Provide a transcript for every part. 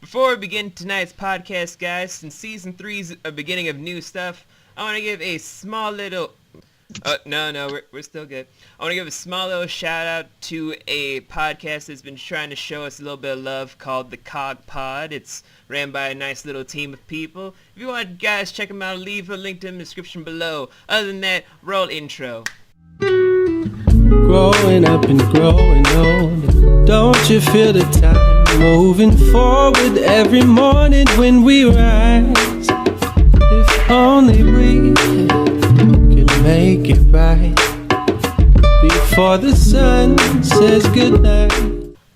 Before we begin tonight's podcast, guys, since Season 3's a beginning of new stuff, I want to give a small little... we're still good. I want to give a small little shout out to a podcast that's been trying to show us a little bit of love called the Cog Pod. It's ran by a nice little team of people. If you want, guys, check them out. Leave a link to them in the description below. Other than that, roll intro. Growing up and growing old, don't you feel the time moving forward every morning when we rise? If only we could make it right before the sun says goodnight.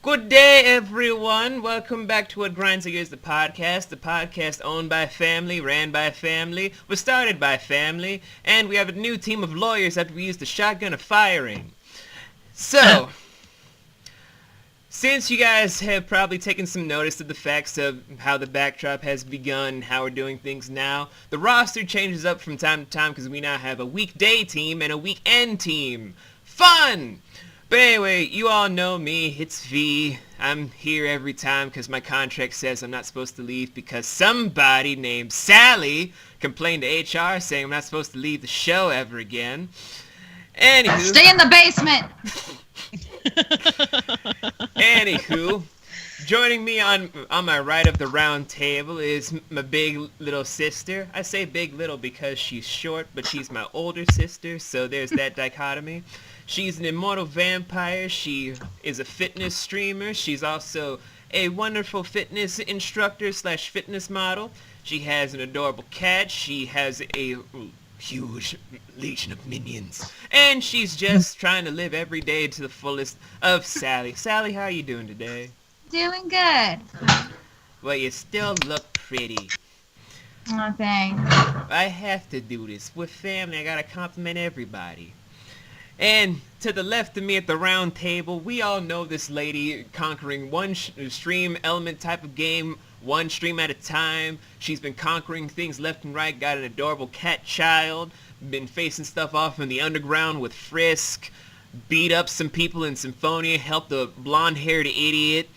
Good day, everyone. Welcome back to What Grinds the Gears, the podcast owned by family, ran by family, was started by family, and we have a new team of lawyers after we used the shotgun of firing. So, since you guys have probably taken some notice of the facts of how the backdrop has begun, how we're doing things now, the roster changes up from time to time because we now have a weekday team and a weekend team. Fun! But anyway, you all know me, it's V. I'm here every time because my contract says I'm not supposed to leave because somebody named Sally complained to HR saying I'm not supposed to leave the show ever again. Anywho, stay in the basement! Anywho, joining me on my right of the round table is my big little sister. I say big little because she's short, but she's my older sister, so there's that dichotomy. She's an immortal vampire. She is a fitness streamer. She's also a wonderful fitness instructor / fitness model. She has an adorable cat. She has a huge legion of minions. And she's just trying to live every day to the fullest of Sally. Sally, how are you doing today? Doing good. Well, you still look pretty. Oh, thanks. I have to do this. With family, I gotta compliment everybody. And to the left of me at the round table, we all know this lady conquering one stream element type of game, one stream at a time. She's been conquering things left and right, got an adorable cat child, been facing stuff off in the underground with Frisk, beat up some people in Symphonia, helped a blonde-haired idiot,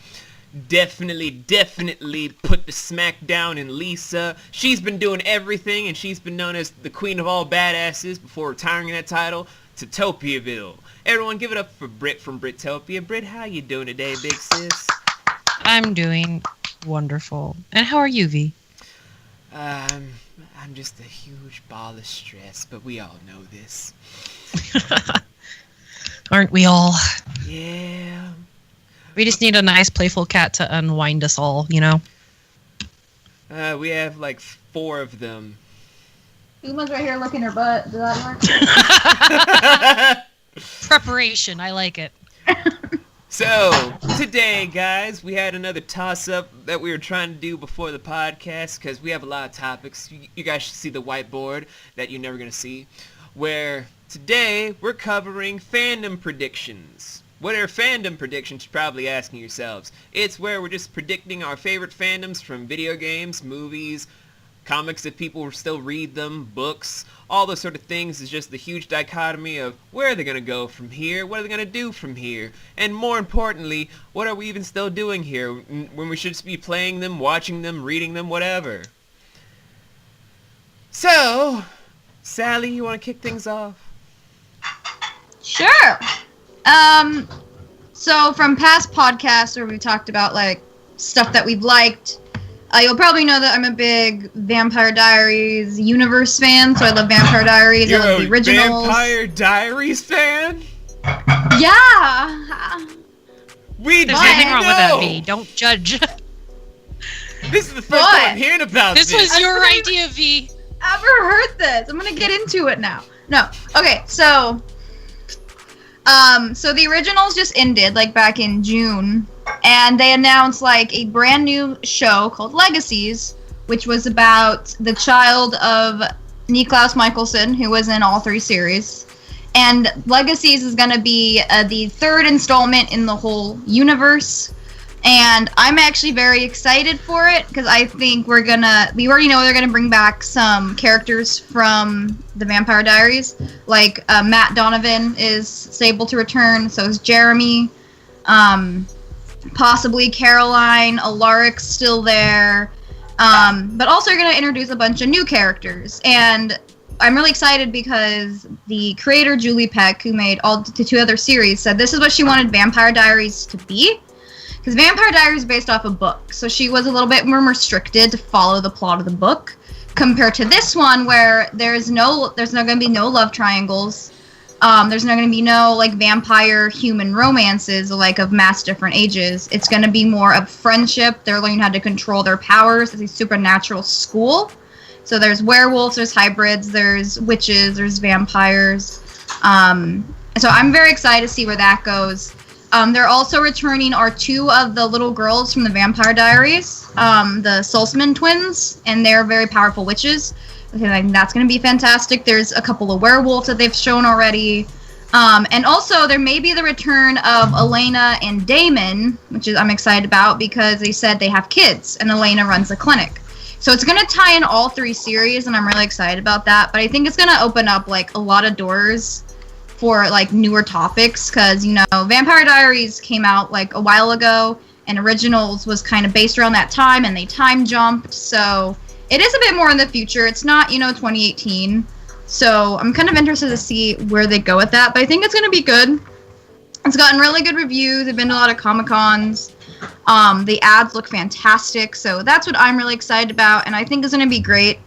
definitely put the smack down in Lisa. She's been doing everything, and she's been known as the queen of all badasses before retiring that title to Topiaville. Everyone give it up for Britt from Brittopia. Britt, how you doing today, big sis? I'm doing wonderful. And how are you, V? I'm just a huge ball of stress, but we all know this. Aren't we all? Yeah. We just need a nice, playful cat to unwind us all, you know? We have like 4 of them. Uma's right here licking her butt. Does that work? Preparation. I like it. So, today, guys, we had another toss-up that we were trying to do before the podcast because we have a lot of topics. You guys should see the whiteboard that you're never going to see, where today we're covering fandom predictions. What are fandom predictions, you're probably asking yourselves. It's where we're just predicting our favorite fandoms from video games, movies, comics if people still read them, books, all those sort of things. Is just the huge dichotomy of where are they going to go from here, what are they going to do from here, and more importantly, what are we even still doing here when we should just be playing them, watching them, reading them, whatever. So, Sally, you want to kick things off? Sure. So from past podcasts where we talked about like stuff that we've liked, you'll probably know that I'm a big Vampire Diaries universe fan, so I love Vampire Diaries. I love the originals. Vampire Diaries fan? Yeah. There's nothing wrong with that, V. Don't judge. This is the first time I'm hearing about this. This was your idea, V. Ever heard this? I'm gonna get into it now. No. Okay, so the originals just ended, like, back in June, and they announced, like, a brand new show called Legacies, which was about the child of Niklaus Michelson, who was in all 3 series. And Legacies is going to be the 3rd installment in the whole universe. And I'm actually very excited for it, because I think we already know they're going to bring back some characters from the Vampire Diaries. Like, Matt Donovan is able to return, so is Jeremy. possibly Caroline, Alaric's still there. But also you're going to introduce a bunch of new characters. And I'm really excited because the creator, Julie Peck, who made all the 2 other series, said this is what she wanted Vampire Diaries to be. Because Vampire Diaries is based off a book. So she was a little bit more restricted to follow the plot of the book. Compared to this one where there's not going to be no love triangles. There's not going to be no like vampire human romances like of mass different ages. It's going to be more of friendship. They're learning how to control their powers. It's a supernatural school. So there's werewolves, there's hybrids, there's witches, there's vampires. So I'm very excited to see where that goes. They're also returning our 2 of the little girls from the Vampire Diaries, the Solzman twins, and they're very powerful witches. Okay, like, that's going to be fantastic. There's a couple of werewolves that they've shown already. And also, there may be the return of Elena and Damon, which I'm excited about because they said they have kids, and Elena runs a clinic. So it's going to tie in all 3 series, and I'm really excited about that. But I think it's going to open up, like, a lot of doors for, like, newer topics. Because, you know, Vampire Diaries came out, like, a while ago, and Originals was kind of based around that time, and they time jumped. So it is a bit more in the future. It's not, 2018. So I'm kind of interested to see where they go with that. But I think it's going to be good. It's gotten really good reviews. They've been to a lot of Comic-Cons. The ads look fantastic. So that's what I'm really excited about. And I think it's going to be great.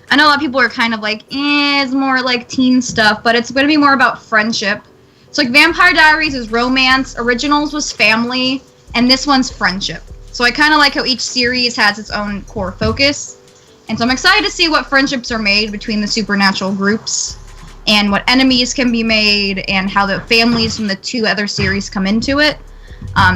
I know a lot of people are kind of like, it's more like teen stuff. But it's going to be more about friendship. So like Vampire Diaries is romance. Originals was family. And this one's friendship. So I kind of like how each series has its own core focus. And so I'm excited to see what friendships are made between the supernatural groups and what enemies can be made and how the families from the 2 other series come into it.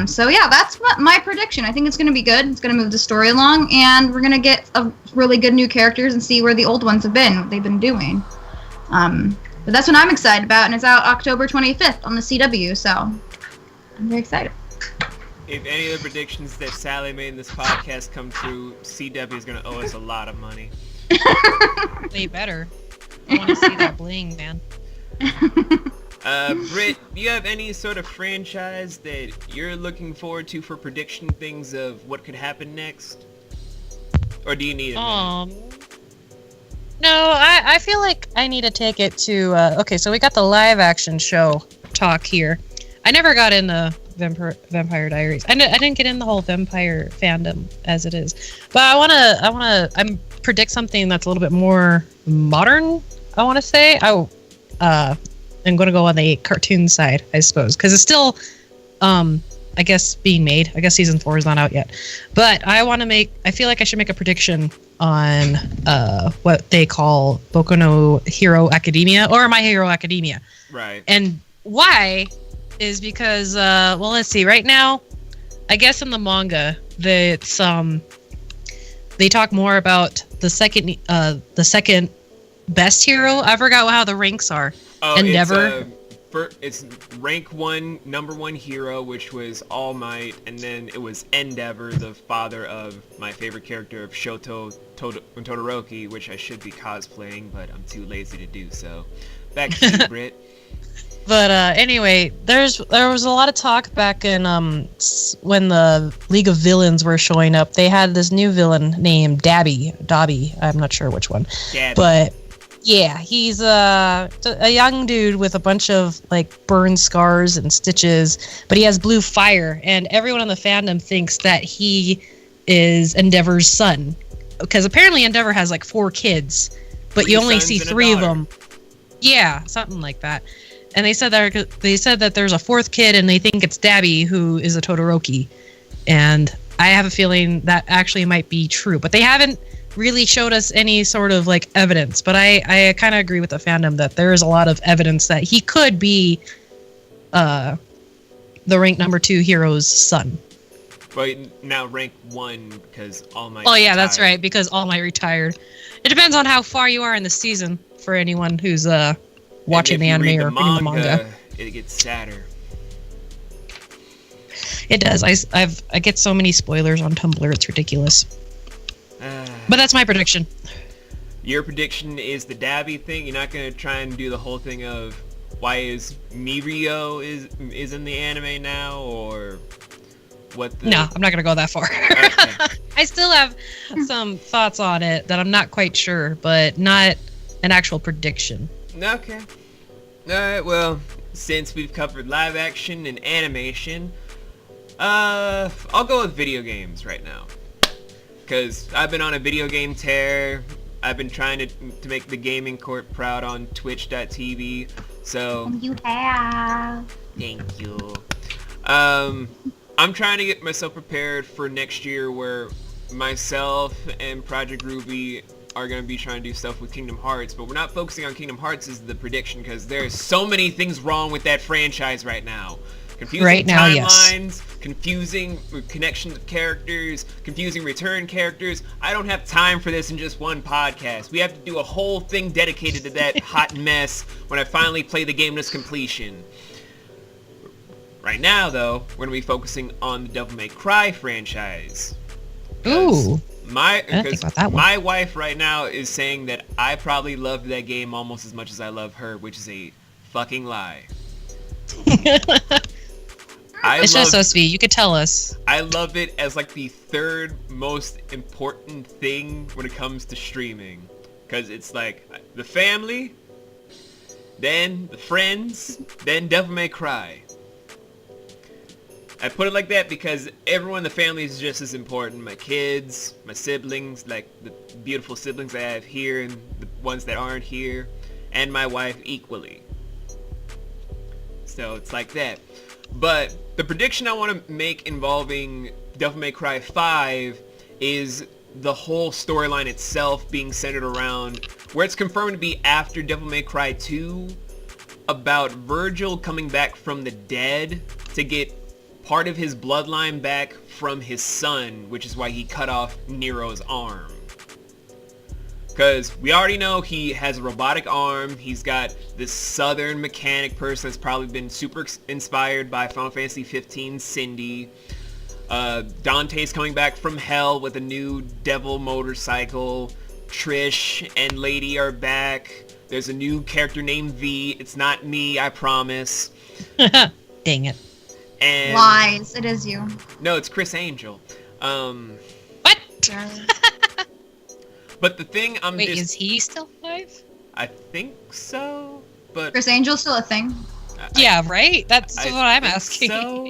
So yeah, that's my prediction. I think it's going to be good. It's going to move the story along, and we're going to get a really good new characters and see where the old ones have been, what they've been doing. But that's what I'm excited about, and it's out October 25th on the CW, so I'm very excited. If any of the predictions that Sally made in this podcast come true, CW is going to owe us a lot of money. They better. I want to see that bling, man. Britt, do you have any sort of franchise that you're looking forward to for prediction things of what could happen next? Or do you need a minute? No, I feel like I need to take it to... okay, so we got the live action show talk here. I never got into Vampire Diaries. I didn't get in the whole vampire fandom as it is, but I wanna predict something that's a little bit more modern. I want to say I'm gonna go on the cartoon side, I suppose, because it's still I guess being made. I guess season 4 is not out yet, but I feel like I should make a prediction on what they call Boku no Hero Academia or My Hero Academia. Right. And why is because well, let's see. Right now, I guess in the manga, they talk more about the second best hero. I forgot how the ranks are. Oh, Endeavor. It's rank 1, number 1 hero, which was All Might, and then it was Endeavor, the father of my favorite character of Shoto Todoroki, which I should be cosplaying, but I'm too lazy to do so. Back to you, Britt. But anyway, there was a lot of talk back in when the League of Villains were showing up. They had this new villain named Dobby. I'm not sure which one. Dabby. But yeah, he's a young dude with a bunch of like burn scars and stitches, but he has blue fire, and everyone in the fandom thinks that he is Endeavor's son, because apparently Endeavor has like 4 kids, but you only see 3 of them. Yeah, something like that. And they said that there's a 4th kid, and they think it's Dabby, who is a Todoroki. And I have a feeling that actually might be true, but they haven't really showed us any sort of like evidence. But I kind of agree with the fandom that there is a lot of evidence that he could be the rank number 2 hero's son. But now rank 1 because All Might. Oh yeah, retired. that's right, because All Might retired. It depends on how far you are in the season for anyone who's watching the anime or reading the manga. It gets sadder. It does. I get so many spoilers on Tumblr. It's ridiculous. But that's my prediction. Your prediction is the Dabby thing. You're not gonna try and do the whole thing of why is Mirio is in the anime now, or what the... No, I'm not gonna go that far. Okay. I still have some thoughts on it that I'm not quite sure, but not an actual prediction. Okay. Alright, well, since we've covered live action and animation, I'll go with video games right now. Because I've been on a video game tear. I've been trying to make the gaming court proud on twitch.tv, so... You have. Thank you. I'm trying to get myself prepared for next year where myself and Project Ruby are going to be trying to do stuff with Kingdom Hearts, but we're not focusing on Kingdom Hearts as the prediction because there's so many things wrong with that franchise right now. Confusing right now, timelines, yes. Confusing connections of characters, confusing return characters. I don't have time for this in just one podcast. We have to do a whole thing dedicated to that hot mess when I finally play the game to its completion. Right now, though, we're going to be focusing on the Devil May Cry franchise. Ooh. My wife right now is saying that I probably loved that game almost as much as I love her, which is a fucking lie. It's just so sweet. You could tell us. I love it as like the third most important thing when it comes to streaming. Because it's like the family, then the friends, then Devil May Cry. I put it like that because everyone in the family is just as important. My kids, my siblings, like the beautiful siblings I have here and the ones that aren't here, and my wife equally. So it's like that. But the prediction I want to make involving Devil May Cry 5 is the whole storyline itself being centered around where it's confirmed to be after Devil May Cry 2 about Virgil coming back from the dead to get part of his bloodline back from his son, which is why he cut off Nero's arm. Because we already know he has a robotic arm. He's got this southern mechanic person that's probably been super inspired by Final Fantasy 15 Cindy. Dante's coming back from hell with a new devil motorcycle. Trish and Lady are back. There's a new character named V. It's not me, I promise. Dang it. And lies. It is you. No, it's Chris Angel. What? But the thing Wait, is he still alive? I think so, but... Chris Angel's still a thing? Yeah, right? That's what I'm asking. So,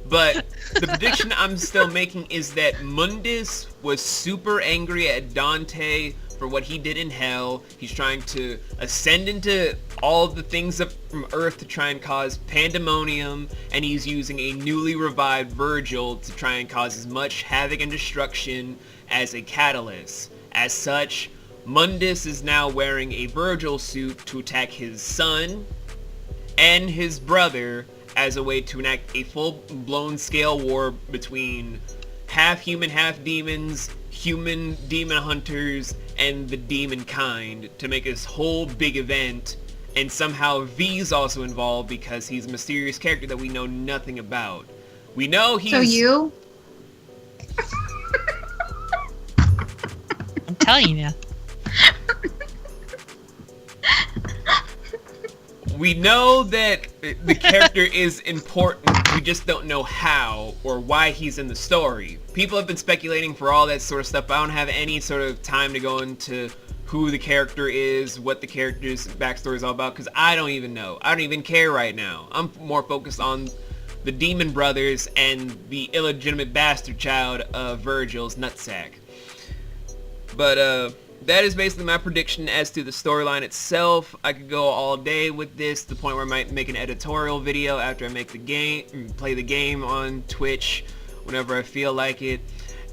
but the prediction I'm still making is that Mundus was super angry at Dante for what he did in hell. He's trying to ascend into all the things from Earth to try and cause pandemonium, and he's using a newly revived Virgil to try and cause as much havoc and destruction as a catalyst. As such, Mundus is now wearing a Virgil suit to attack his son and his brother as a way to enact a full-blown scale war between half-human, half-demons, human demon hunters, and the demon kind to make this whole big event. And somehow V's also involved because he's a mysterious character that we know nothing about. We know he's... So you? I'm telling you. We know that the character is important, we just don't know how or why he's in the story. People have been speculating for all that sort of stuff, but I don't have any sort of time to go into who the character is, what the character's backstory is all about, because I don't even know. I don't even care right now. I'm more focused on the Demon Brothers and the illegitimate bastard child of Virgil's nutsack. But, that is basically my prediction as to the storyline itself. I could go all day with this, to the point where I might make an editorial video after I make the game, play the game on Twitch, whenever I feel like it.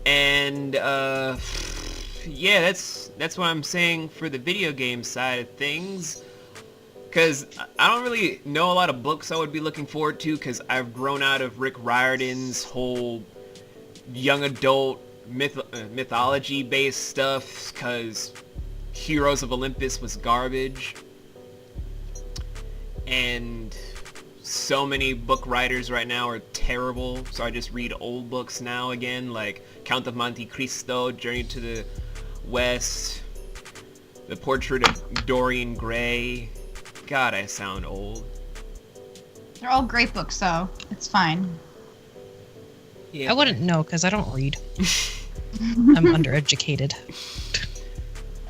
And, yeah, that's what I'm saying for the video game side of things. Because I don't really know a lot of books I would be looking forward to, because I've grown out of Rick Riordan's whole young adult mythology based stuff, because Heroes of Olympus was garbage, and so many book writers right now are terrible, so I just read old books now again, like Count of Monte Cristo, Journey to the West, The Portrait of Dorian Gray. God, I sound old. They're all great books, though. It's fine. Yeah, I wouldn't know because I don't read. I'm undereducated.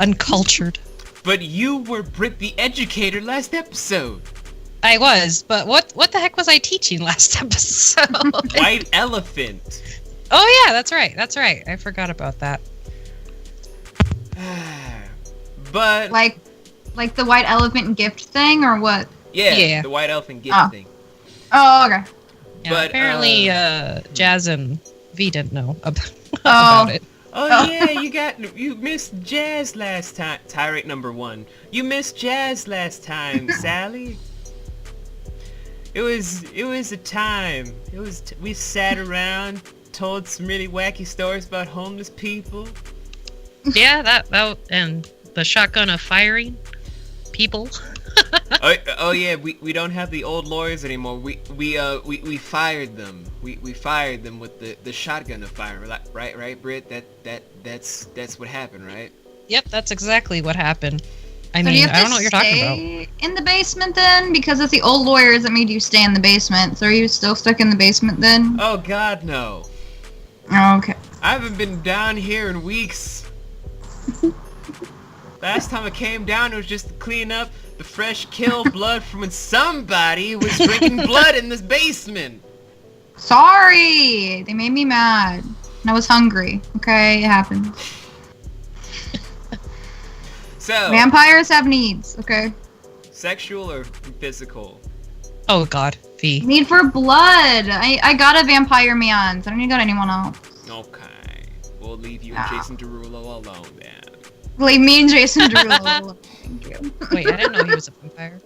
Uncultured. But you were Britt the educator last episode. I was, but what the heck was I teaching last episode? White elephant. Oh yeah, that's right. I forgot about that. But Like the white elephant gift thing, or what? yeah, the white elephant gift thing. Oh, okay. Yeah, But, apparently, Jazz and V didn't know about it. Oh yeah, you missed Jazz last time. Tirade number 1. You missed Jazz last time, Sally. It was a time. We sat around, told some really wacky stories about homeless people. Yeah, that and the shotgun of firing people. Oh yeah, we don't have the old lawyers anymore. We fired them. We fired them with the shotgun of fire. Right, Britt? That's what happened, right? Yep, that's exactly what happened. I So do mean, you have I to don't know what you're talking stay about. in the basement then? Because it's the old lawyers that made you stay in the basement. So are you still stuck in the basement then? Oh God, no. Oh, okay. I haven't been down here in weeks. Last time I came down, it was just to clean up the fresh kill blood from when somebody was drinking blood in this basement. Sorry! They made me mad. And I was hungry. Okay, it happened. So, Vampires have needs, okay? sexual or physical? Oh God, V. Need for blood! I got a vampire man, so I don't need to got anyone else. Okay, we'll leave you and Jason Derulo alone then. Leave me and Jason Derulo. Thank you. Wait, I didn't know he was a vampire.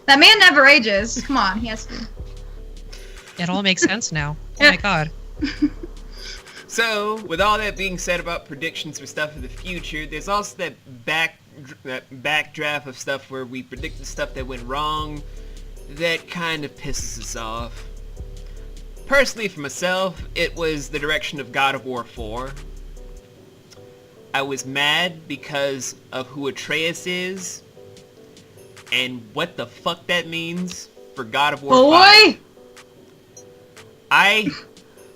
That man never ages. Come on, he has to. It all makes sense now. Oh my God. So, with all that being said about predictions for stuff in the future, there's also that backdraft of stuff where we predicted stuff that went wrong that kind of pisses us off. Personally, for myself, it was the direction of God of War 4. I was mad because of who Atreus is and what the fuck that means for God of War 5.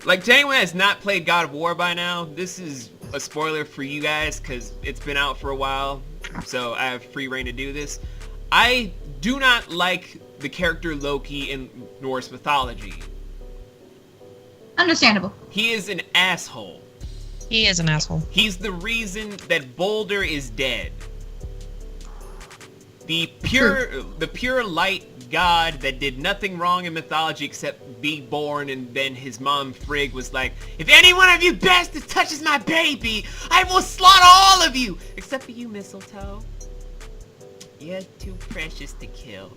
Like, to anyone that's not played God of War by now, this is a spoiler for you guys because it's been out for a while, so I have free reign to do this. I do not like the character Loki in Norse mythology. Understandable. He is an asshole. He is an asshole. He's the reason that Boulder is dead. The pure light god that did nothing wrong in mythology except be born, and then his mom Frigg was like, if any one of you bastards touches my baby, I will slaughter all of you! Except for you, Mistletoe. You're too precious to kill.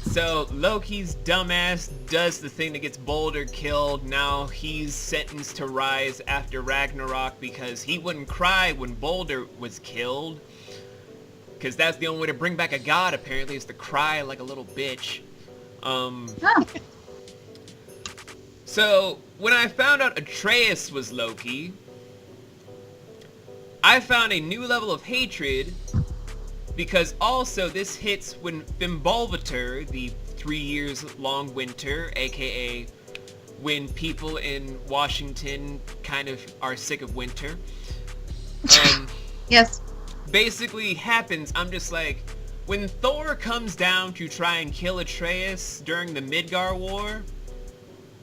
So, Loki's dumbass does the thing that gets Boulder killed. Now he's sentenced to rise after Ragnarok because he wouldn't cry when Boulder was killed. Because that's the only way to bring back a god, apparently, is to cry like a little bitch. So, when I found out Atreus was Loki, I found a new level of hatred, because also this hits when Fimbulveter, the 3 years long winter, aka when people in Washington kind of are sick of winter, Yes. basically happens. I'm just like, when Thor comes down to try and kill Atreus during the Midgar War,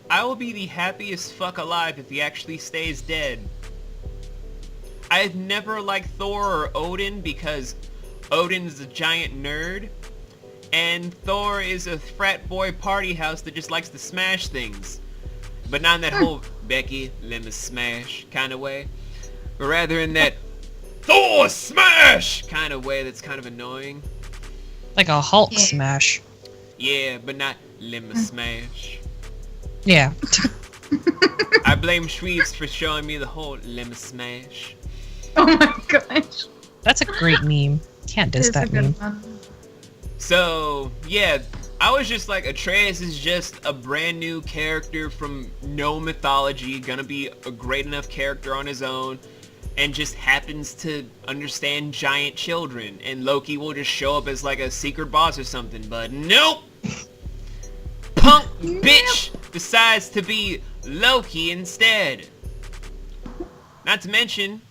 I will be the happiest fuck alive if he actually stays dead. I've never liked Thor or Odin because Odin is a giant nerd, and Thor is a frat boy party house that just likes to smash things. But not in that whole Becky, let me smash kind of way, but rather in that Thor smash kind of way that's kind of annoying. Like a Hulk Yeah. smash. Yeah, but not let me smash. Yeah. I blame Shreves for showing me the whole let me smash. Oh my gosh. That's a great meme. Can't diss It's a that good meme. one. So, yeah, I was just like, Atreus is just a brand new character from no mythology, gonna be a great enough character on his own, and just happens to understand giant children, and Loki will just show up as like a secret boss or something, but nope! Punk bitch decides to be Loki instead. Not to mention,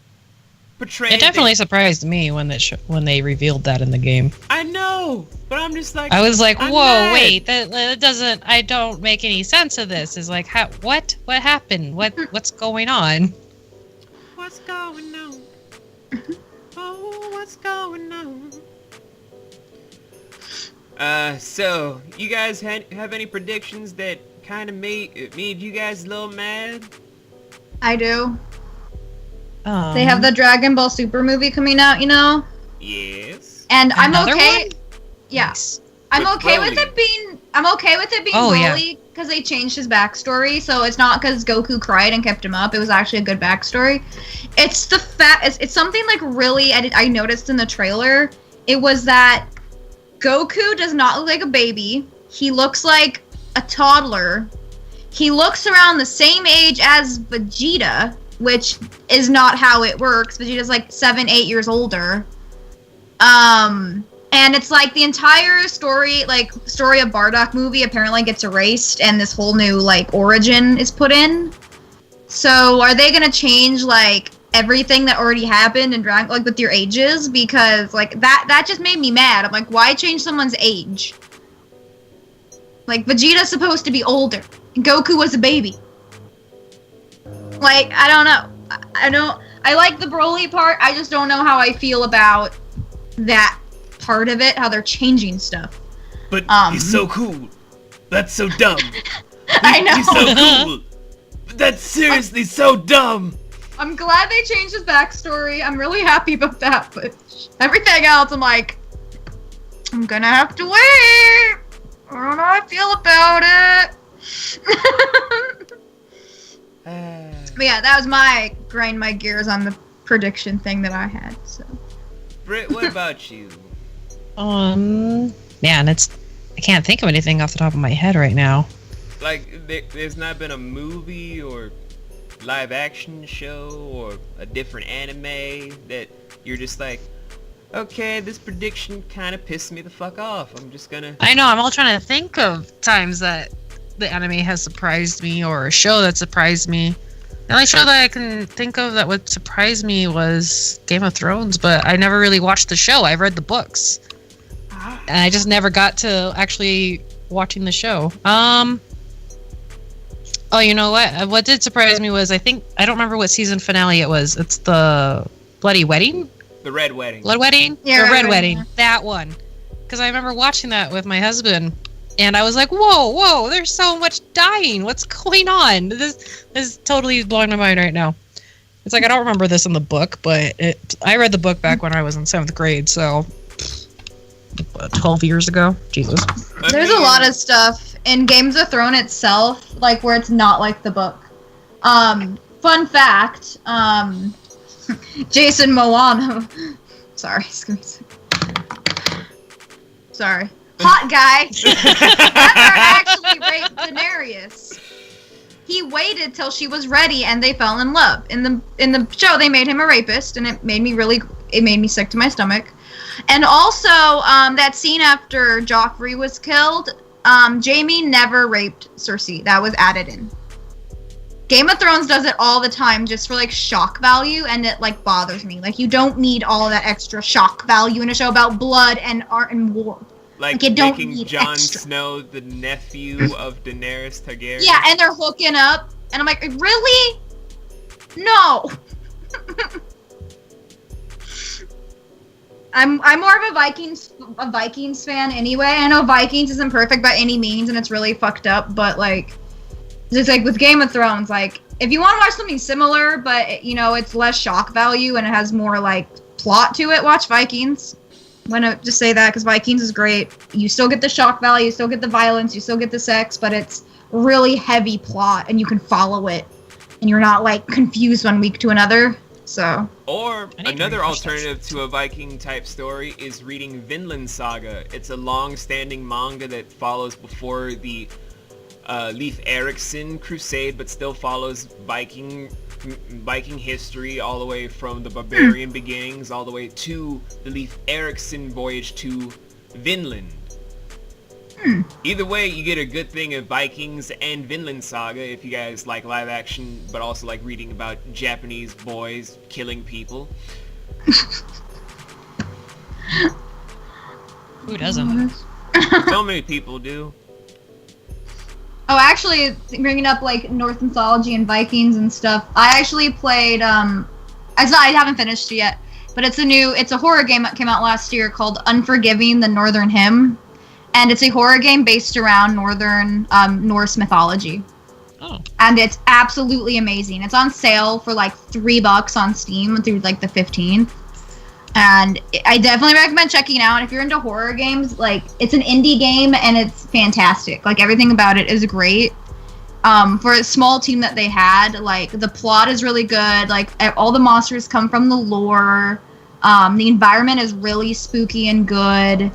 portrayed. It definitely surprised me when they revealed that in the game. I know, but I'm just like. I was like, I'm whoa, mad. wait, that doesn't. I don't make any sense of this. It's like, what happened? What's going on? What's going on? Oh, what's going on? So you guys have any predictions that kind of made you guys a little mad? I do. They have the Dragon Ball Super movie coming out, you know? Yes. And I'm Another okay. one? Yes. I'm With okay with Broly. it being Oh, yeah. Broly because they changed his backstory, so it's not because Goku cried and kept him up. It was actually a good backstory. It's the fact it's something like really I noticed in the trailer. It was that Goku does not look like a baby. He looks like a toddler. He looks around the same age as Vegeta, which is not how it works. Vegeta's like 7-8 years older. And it's like the entire story of Bardock movie apparently gets erased and this whole new like origin is put in. So are they gonna change like everything that already happened and drag like with your ages? Because like that just made me mad. I'm like, why change someone's age? Like Vegeta's supposed to be older. And Goku was a baby. Like, I don't know. I like the Broly part. I just don't know how I feel about that part of it, how they're changing stuff. But he's so cool. That's so dumb. I know. He's so cool. But that's seriously so dumb. I'm glad they changed his backstory. I'm really happy about that, but everything else, I'm like, I'm gonna have to wait. I don't know how I feel about it. But yeah, that was my grind my gears on the prediction thing that I had. So, Britt, what about you? Man, I can't think of anything off the top of my head right now. Like, there's not been a movie or live action show or a different anime that you're just like, okay, this prediction kind of pissed me the fuck off. I'm just gonna. I know, I'm all trying to think of times that the anime has surprised me or a show that surprised me. The only show that I can think of that would surprise me was Game of Thrones, but I never really watched the show. I read the books. And I just never got to actually watching the show. Oh, you know what? What did surprise me was I don't remember what season finale it was. It's the Bloody Wedding? The Red Wedding. Blood Wedding? Yeah, the Red Red Wedding. Wedding. That one. Because I remember watching that with my husband. And I was like, whoa, there's so much dying. What's going on? This is totally blowing my mind right now. It's like, I don't remember this in the book, but I read the book back when I was in 7th grade, so 12 years ago. Jesus. there's a lot of stuff in Games of Thrones itself, like where it's not like the book. Fun fact, Jason Momoa. Sorry, excuse me. Sorry. Hot guy never actually raped Daenerys. He waited till she was ready and they fell in love. In the show they made him a rapist and it made me sick to my stomach. And also that scene after Joffrey was killed, Jaime never raped Cersei. That was added in. Game of Thrones does it all the time just for like shock value, and it like bothers me. Like you don't need all of that extra shock value in a show about blood and art and war. Like you don't making need Jon extra. Snow the nephew of Daenerys Targaryen. Yeah, and they're hooking up, and I'm like, really? No. I'm more of a Vikings fan anyway. I know Vikings isn't perfect by any means, and it's really fucked up. But like, just like with Game of Thrones, like if you want to watch something similar, but you know it's less shock value and it has more like plot to it, watch Vikings. I'm gonna just say that because Vikings is great. You still get the shock value, you still get the violence, you still get the sex, but it's really heavy plot and you can follow it, and you're not like confused one week to another. So. Or I need to another rewatch that alternative to a Viking type story is reading Vinland Saga. It's a long-standing manga that follows before the Leif Erikson crusade, but still follows Viking history all the way from the barbarian beginnings all the way to the Leif Erikson voyage to Vinland. Either way, you get a good thing of Vikings and Vinland Saga if you guys like live action, but also like reading about Japanese boys killing people. Who doesn't? So many people do. Oh, actually, bringing up like Norse mythology and Vikings and stuff. I actually played. I haven't finished it yet, but it's a horror game that came out last year called Unforgiving: The Northern Hymn, and it's a horror game based around Northern Norse mythology. Oh. And it's absolutely amazing. It's on sale for like $3 on Steam through like the 15th. And I definitely recommend checking it out if you're into horror games. Like, it's an indie game and it's fantastic. Like, everything about it is great. For a small team that they had, like, the plot is really good. Like, all the monsters come from the lore. The environment is really spooky and good.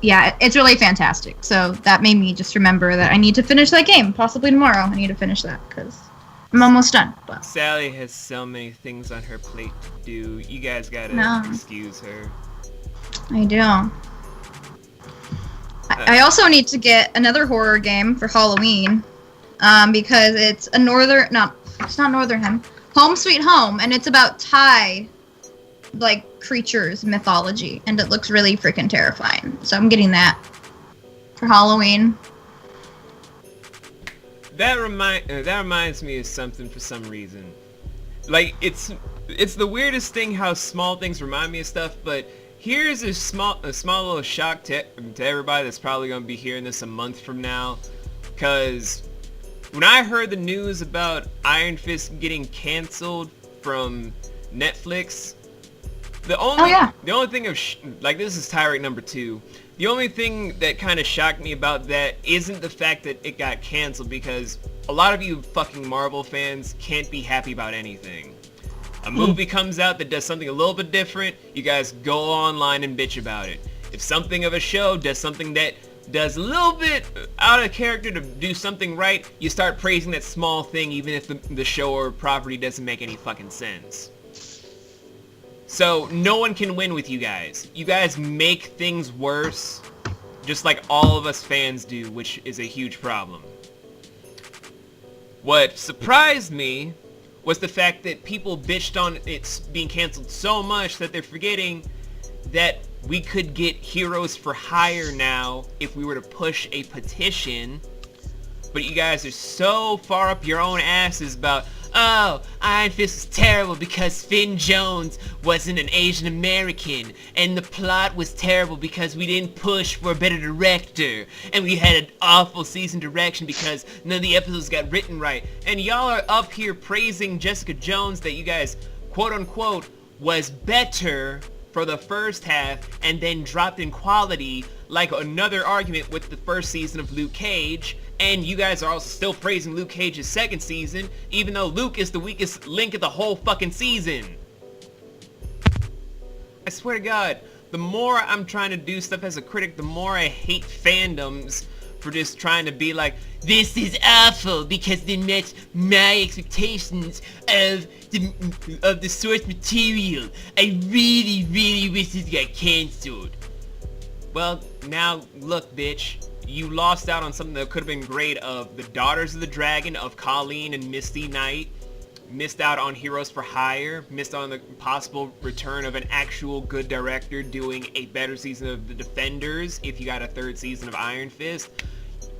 Yeah, it's really fantastic. So that made me just remember that I need to finish that game. Possibly tomorrow I need to finish that because I'm almost done. But Sally has so many things on her plate to do. You guys gotta excuse her. I do. I also need to get another horror game for Halloween, because it's it's not Northern Home Sweet Home, and it's about Thai, like, creatures mythology, and it looks really freaking terrifying. So I'm getting that for Halloween. That reminds me of something for some reason. Like, it's the weirdest thing how small things remind me of stuff, but here's a small little shock to everybody that's probably going to be hearing this a month from now. Because when I heard the news about Iron Fist getting canceled from Netflix, the only thing of like, this is tirade number 2. The only thing that kind of shocked me about that isn't the fact that it got canceled, because a lot of you fucking Marvel fans can't be happy about anything. A movie comes out that does something a little bit different, you guys go online and bitch about it. If something of a show does something that does a little bit out of character to do something right, you start praising that small thing even if the show or property doesn't make any fucking sense. So no one can win with you guys. You guys make things worse, just like all of us fans do, which is a huge problem. What surprised me was the fact that people bitched on it being canceled so much that they're forgetting that we could get Heroes for Hire now if we were to push a petition. But you guys are so far up your own asses about, oh, Iron Fist was terrible because Finn Jones wasn't an Asian American, and the plot was terrible because we didn't push for a better director, and we had an awful season direction because none of the episodes got written right. And y'all are up here praising Jessica Jones that you guys, quote unquote, was better for the first half and then dropped in quality, like another argument with the first season of Luke Cage. And you guys are also still praising Luke Cage's second season, even though Luke is the weakest link of the whole fucking season. I swear to God, the more I'm trying to do stuff as a critic, the more I hate fandoms for just trying to be like, this is awful because they met my expectations of the source material. I really, really wish it got cancelled. Well, now look, bitch. You lost out on something that could have been great of the Daughters of the Dragon, of Colleen and Misty Knight. Missed out on Heroes for Hire. Missed out on the possible return of an actual good director doing a better season of The Defenders if you got a third season of Iron Fist.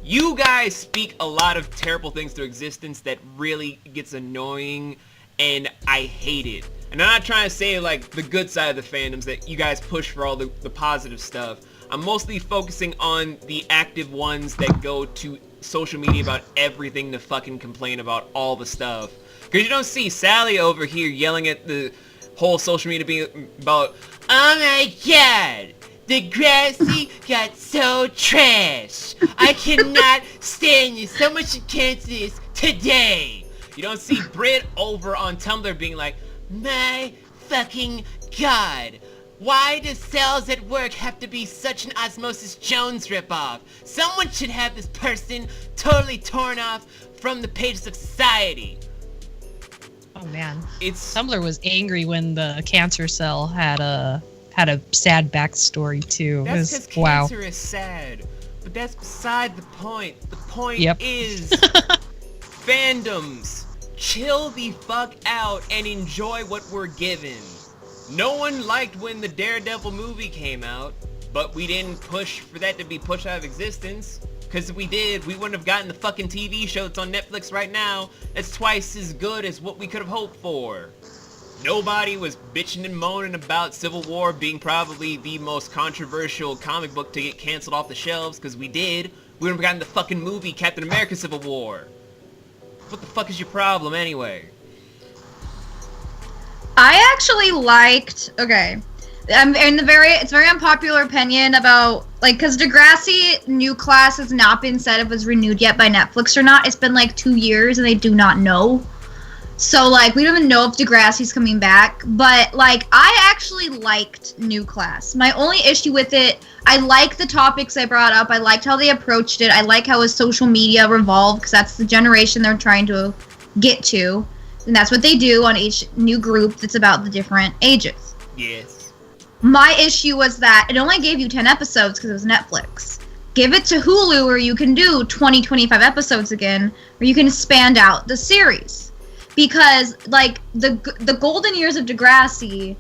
You guys speak a lot of terrible things to existence that really gets annoying, and I hate it. And I'm not trying to say like the good side of the fandoms that you guys push for all the positive stuff. I'm mostly focusing on the active ones that go to social media about everything to fucking complain about all the stuff. Because you don't see Sally over here yelling at the whole social media being about, oh my god, Degrassi got so trash. I cannot stand you. Someone should cancel this today. You don't see Britt over on Tumblr being like, my fucking god. Why does Cells at Work have to be such an Osmosis Jones ripoff? Someone should have this person totally torn off from the pages of society. Oh man, Tumblr was angry when the Cancer Cell had had a sad backstory too. That's It was, because wow. cancer is sad. But that's beside the point. The point Yep. is fandoms. Chill the fuck out and enjoy what we're given. No one liked when the Daredevil movie came out, but we didn't push for that to be pushed out of existence. Because if we did, we wouldn't have gotten the fucking TV show that's on Netflix right now that's twice as good as what we could have hoped for. Nobody was bitching and moaning about Civil War being probably the most controversial comic book to get canceled off the shelves, because we did. We would have gotten the fucking movie Captain America Civil War. What the fuck is your problem anyway? I actually liked, okay, it's very unpopular opinion about, like, because Degrassi New Class has not been said if it was renewed yet by Netflix or not. It's been like 2 years and they do not know. So, like, we don't even know if Degrassi's coming back. But, like, I actually liked New Class. My only issue with it, I liked the topics they brought up. I liked how they approached it. I like how his social media revolved, because that's the generation they're trying to get to. And that's what they do on each new group that's about the different ages. Yes. My issue was that it only gave you 10 episodes because it was Netflix. Give it to Hulu where you can do 20, 25 episodes again, where you can expand out the series. Because, like, the golden years of Degrassi,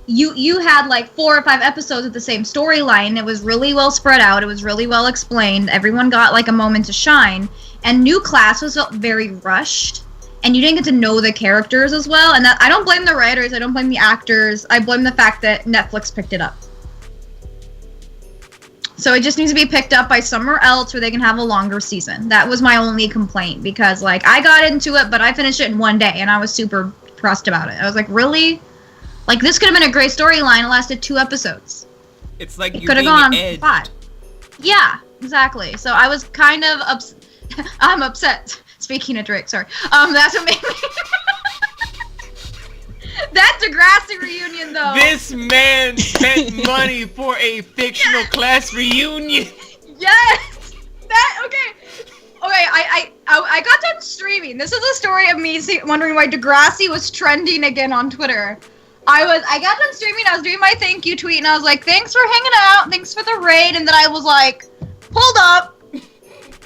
you had, like, 4 or 5 episodes of the same storyline. It was really well spread out. It was really well explained. Everyone got, like, a moment to shine. And New Class was very rushed. And you didn't get to know the characters as well. And that, I don't blame the writers. I don't blame the actors. I blame the fact that Netflix picked it up. So it just needs to be picked up by somewhere else where they can have a longer season. That was my only complaint, because, like, I got into it, but I finished it in 1 day, and I was super depressed about it. I was like, really? Like, this could have been a great storyline. It lasted 2 episodes. It's like It you're could have being gone edged. 5. Yeah, exactly. So I was kind of I'm upset. Speaking of Drake, sorry. That's what made me... That Degrassi reunion, though. This man spent money for a fictional class reunion. Yes. Okay. I got done streaming. This is a story of me wondering why Degrassi was trending again on Twitter. I got done streaming. I was doing my thank you tweet, and I was like, "Thanks for hanging out. Thanks for the raid." And then I was like, "Hold up.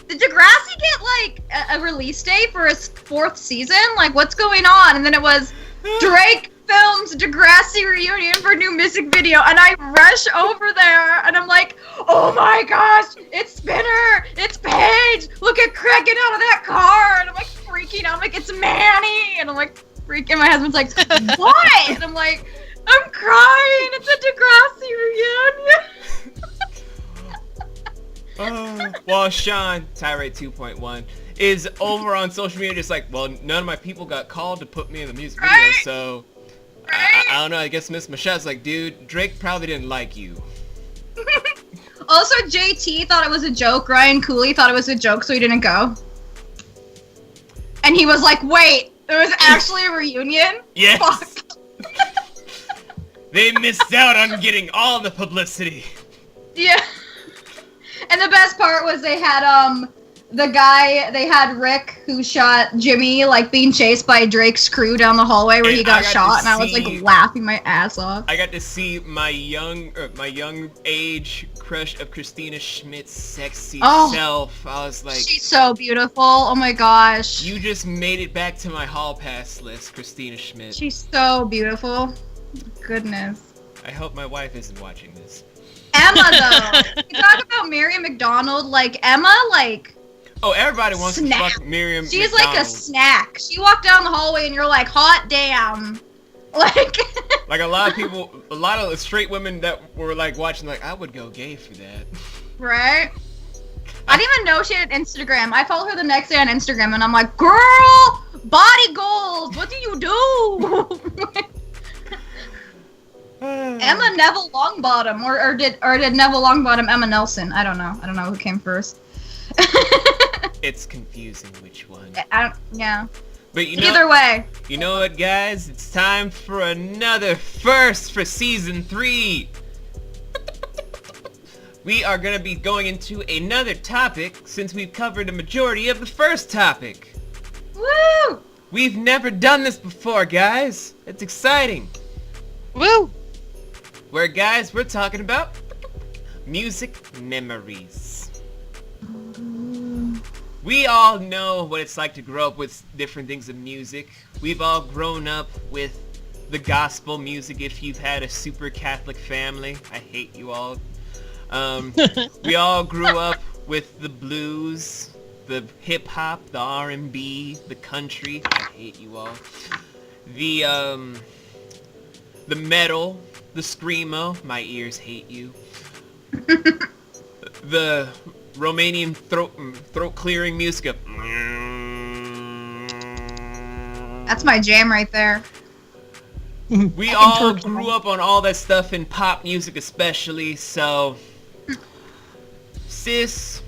Did Degrassi get, like, a release date for his 4th season? Like, what's going on?" And then it was Drake films Degrassi Reunion for new music video, and I rush over there, and I'm like, "Oh my gosh, it's Spinner, it's Paige, look at Craig out of that car," and I'm like freaking out, I'm like, "It's Manny," and I'm like freaking, my husband's like, "What?" And I'm like, "I'm crying, it's a Degrassi reunion." Well, Sean, Tirade 2.1, is over on social media just like, well, none of my people got called to put me in the music video, Right. so Right? I don't know, I guess Miss Michelle's like, dude, Drake probably didn't like you. Also, JT thought it was a joke. Ryan Cooley thought it was a joke, so he didn't go. And he was like, "Wait, there was actually a reunion?" Yes. Fuck. They missed out on getting all the publicity. Yeah. And the best part was they had they had Rick, who shot Jimmy, like, being chased by Drake's crew down the hallway where he got shot, and I was like laughing my ass off. I got to see my young age crush of Christina Schmidt's sexy self. I was like, She's so beautiful. Oh my gosh. you just made it back to my hall pass list, Christina Schmidt. She's so beautiful. Goodness. I hope my wife isn't watching this. Emma, though. You talk about Miriam McDonald, like, Emma, like... Oh, everybody wants Snack. to fuck Miriam She's McDonald. like a snack. She walked down the hallway and you're like, hot damn. Like... Like, a lot of straight women that were, like, watching, like, I would go gay for that. Right? I didn't even know she had Instagram. I followed her the next day on Instagram and I'm like, girl, body goals, what do you do? Emma Neville Longbottom, or did Neville Longbottom Emma Nelson? I don't know who came first. It's confusing which one. Yeah. But Either way. You know what, guys? It's time for another first for season 3. We are going to be going into another topic since we've covered a majority of the first topic. Woo! We've never done this before, guys. It's exciting. Woo! where, guys, we're talking about music memories. We all know what it's like to grow up with different things of music. We've all grown up with the gospel music if you've had a super Catholic family. I hate you all. We all grew up with the blues, the hip-hop, the R&B, the country. I hate you all. The metal, the screamo. My ears hate you. The Romanian throat clearing music of... That's my jam right there. We all grew up on all that stuff in pop music especially, so... Sis,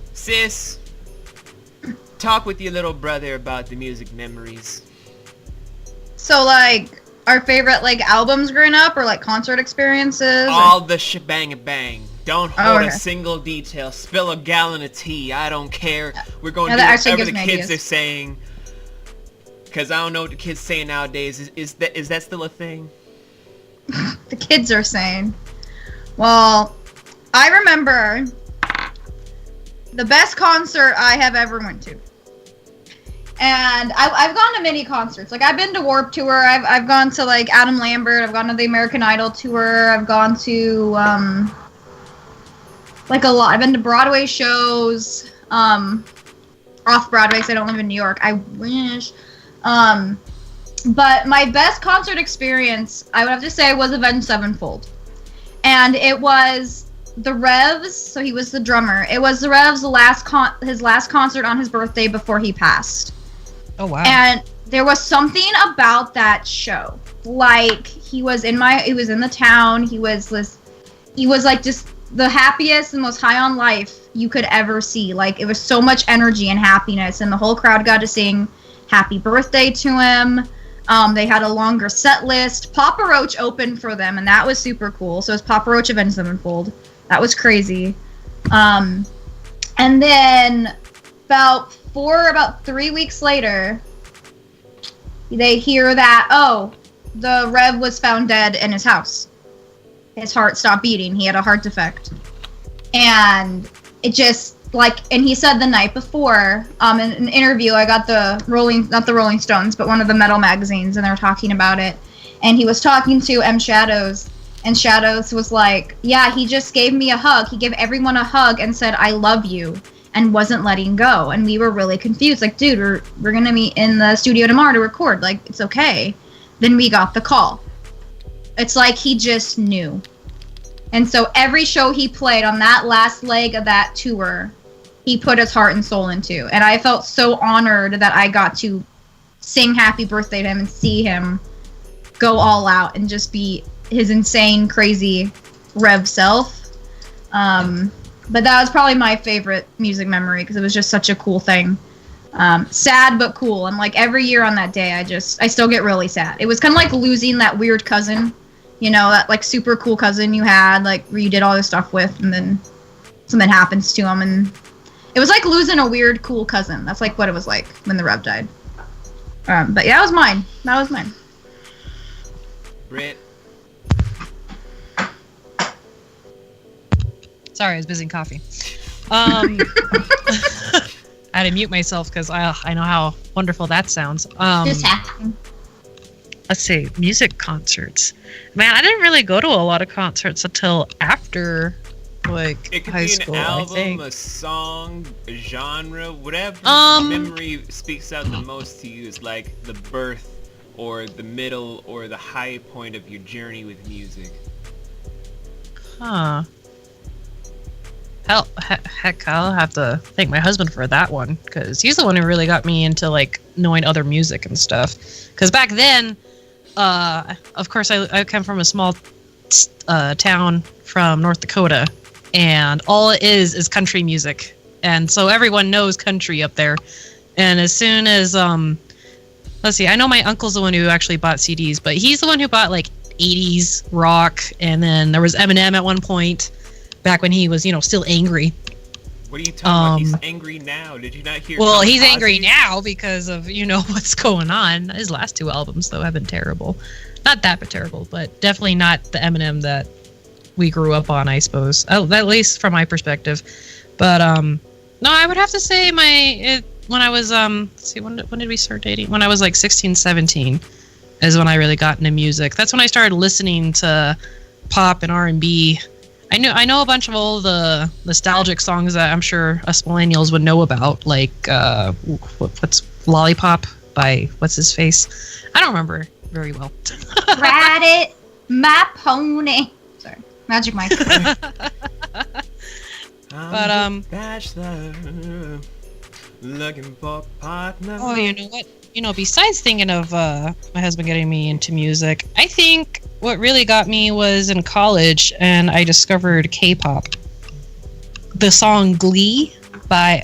talk with your little brother about the music memories. So, like, our favorite, like, albums growing up, or, like, concert experiences? All the shebang-a-bang. Don't hold okay. a single detail. Spill a gallon of tea. I don't care. We're going to that do actually whatever the gives me kids ideas. are saying. Because I don't know what the kids say nowadays. Is that still a thing? The kids are saying. Well, I remember the best concert I have ever went to. And I've gone to many concerts. Like, I've been to Warped Tour. I've gone to, like, Adam Lambert. I've gone to the American Idol Tour. I've gone to, like, a lot. I've been to Broadway shows. Off-Broadway, because I don't live in New York. I wish. But my best concert experience, I would have to say, was Avenged Sevenfold. And it was the Revs, so he was the drummer. It was the Revs' his last concert on his birthday before he passed. Oh, wow. And there was something about that show. Like, he was in the town. He was like just the happiest and most high on life you could ever see. Like, it was so much energy and happiness, and the whole crowd got to sing happy birthday to him. They had a longer set list. Papa Roach opened for them, and that was super cool. So it was Papa Roach Avenged Sevenfold. That was crazy. And then about 3 weeks later, they hear that, the Rev was found dead in his house. His heart stopped beating. He had a heart defect. And it just, and he said the night before, in an interview, I got not the Rolling Stones, but one of the metal magazines, and they were talking about it. And he was talking to M. Shadows, and Shadows was like, yeah, he just gave me a hug. He gave everyone a hug and said, I love you, and wasn't letting go. And we were really confused. Like, dude, we're going to meet in the studio tomorrow to record. Like, it's okay. Then we got the call. It's like he just knew. And so every show he played on that last leg of that tour, he put his heart and soul into. And I felt so honored that I got to sing happy birthday to him and see him go all out and just be his insane, crazy Rev self. But that was probably my favorite music memory because it was just such a cool thing. Sad but cool. And like every year on that day, I still get really sad. It was kind of like losing that weird cousin, that like super cool cousin you had, like where you did all this stuff with, and then something happens to him, and it was like losing a weird cool cousin. That's like what it was like when the Rev died. But yeah, that was mine. Britt. Sorry, I was busy coffee. I had to mute myself because I know how wonderful that sounds. Just happening. Let's see, music concerts. Man, I didn't really go to a lot of concerts until after, It could high be school. an I album, think. a song, a genre, whatever memory speaks out the most to you is like the birth or the middle or the high point of your journey with music. Huh. Heck, I'll have to thank my husband for that one, because he's the one who really got me into like knowing other music and stuff. Because back then, of course, I come from a small town from North Dakota, and all it is country music, and so everyone knows country up there. And as soon as let's see, I know my uncle's the one who actually bought CDs, but he's the one who bought like 80s rock, and then there was Eminem at one point. Back when he was, still angry. What are you talking about? He's angry now. Did you not hear? Well, he's angry now because of, what's going on. His last two albums, though, have been terrible. Not that, but terrible. But definitely not the Eminem that we grew up on, I suppose. At least from my perspective. But no, I would have to say when I was let's see, when did we start dating? When I was like 16, 17 is when I really got into music. That's when I started listening to pop and R&B. I know a bunch of all the nostalgic songs that I'm sure us millennials would know about, like what's Lollipop by what's his face? I don't remember very well. Ride it, my pony. Sorry, Magic Mike. But bachelor, looking for a partner. Oh, you know what? Besides thinking of my husband getting me into music, I think what really got me was in college, and I discovered K-pop. The song "Glee" by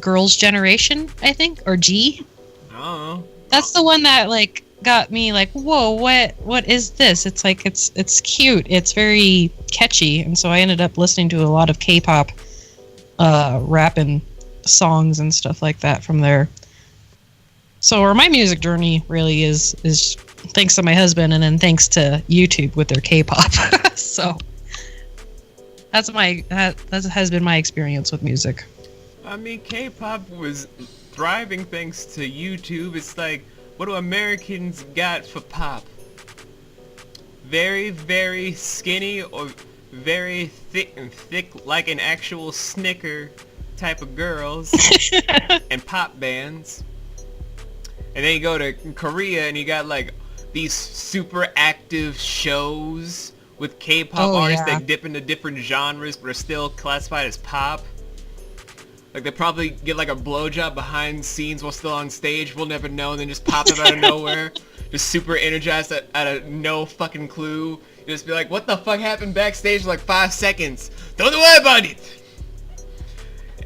Girls' Generation, I think, or G. Oh. That's the one that like got me like, whoa, what is this? It's like it's cute. It's very catchy, and so I ended up listening to a lot of K-pop, rap and songs and stuff like that from there. So my music journey really is thanks to my husband, and then thanks to YouTube with their K-pop. So that has been my experience with music. I mean, K-pop was thriving thanks to YouTube. It's like, what do Americans got for pop? Very, very skinny or very thick like an actual Snicker type of girls and pop bands. And then you go to Korea and you got like these super active shows with K-pop artists that dip into different genres but are still classified as pop. Like they probably get like a blowjob behind scenes while still on stage. We'll never know, and then just pop up out of nowhere. Just super energized out of no fucking clue. You just be like, what the fuck happened backstage for like 5 seconds? Don't worry about it!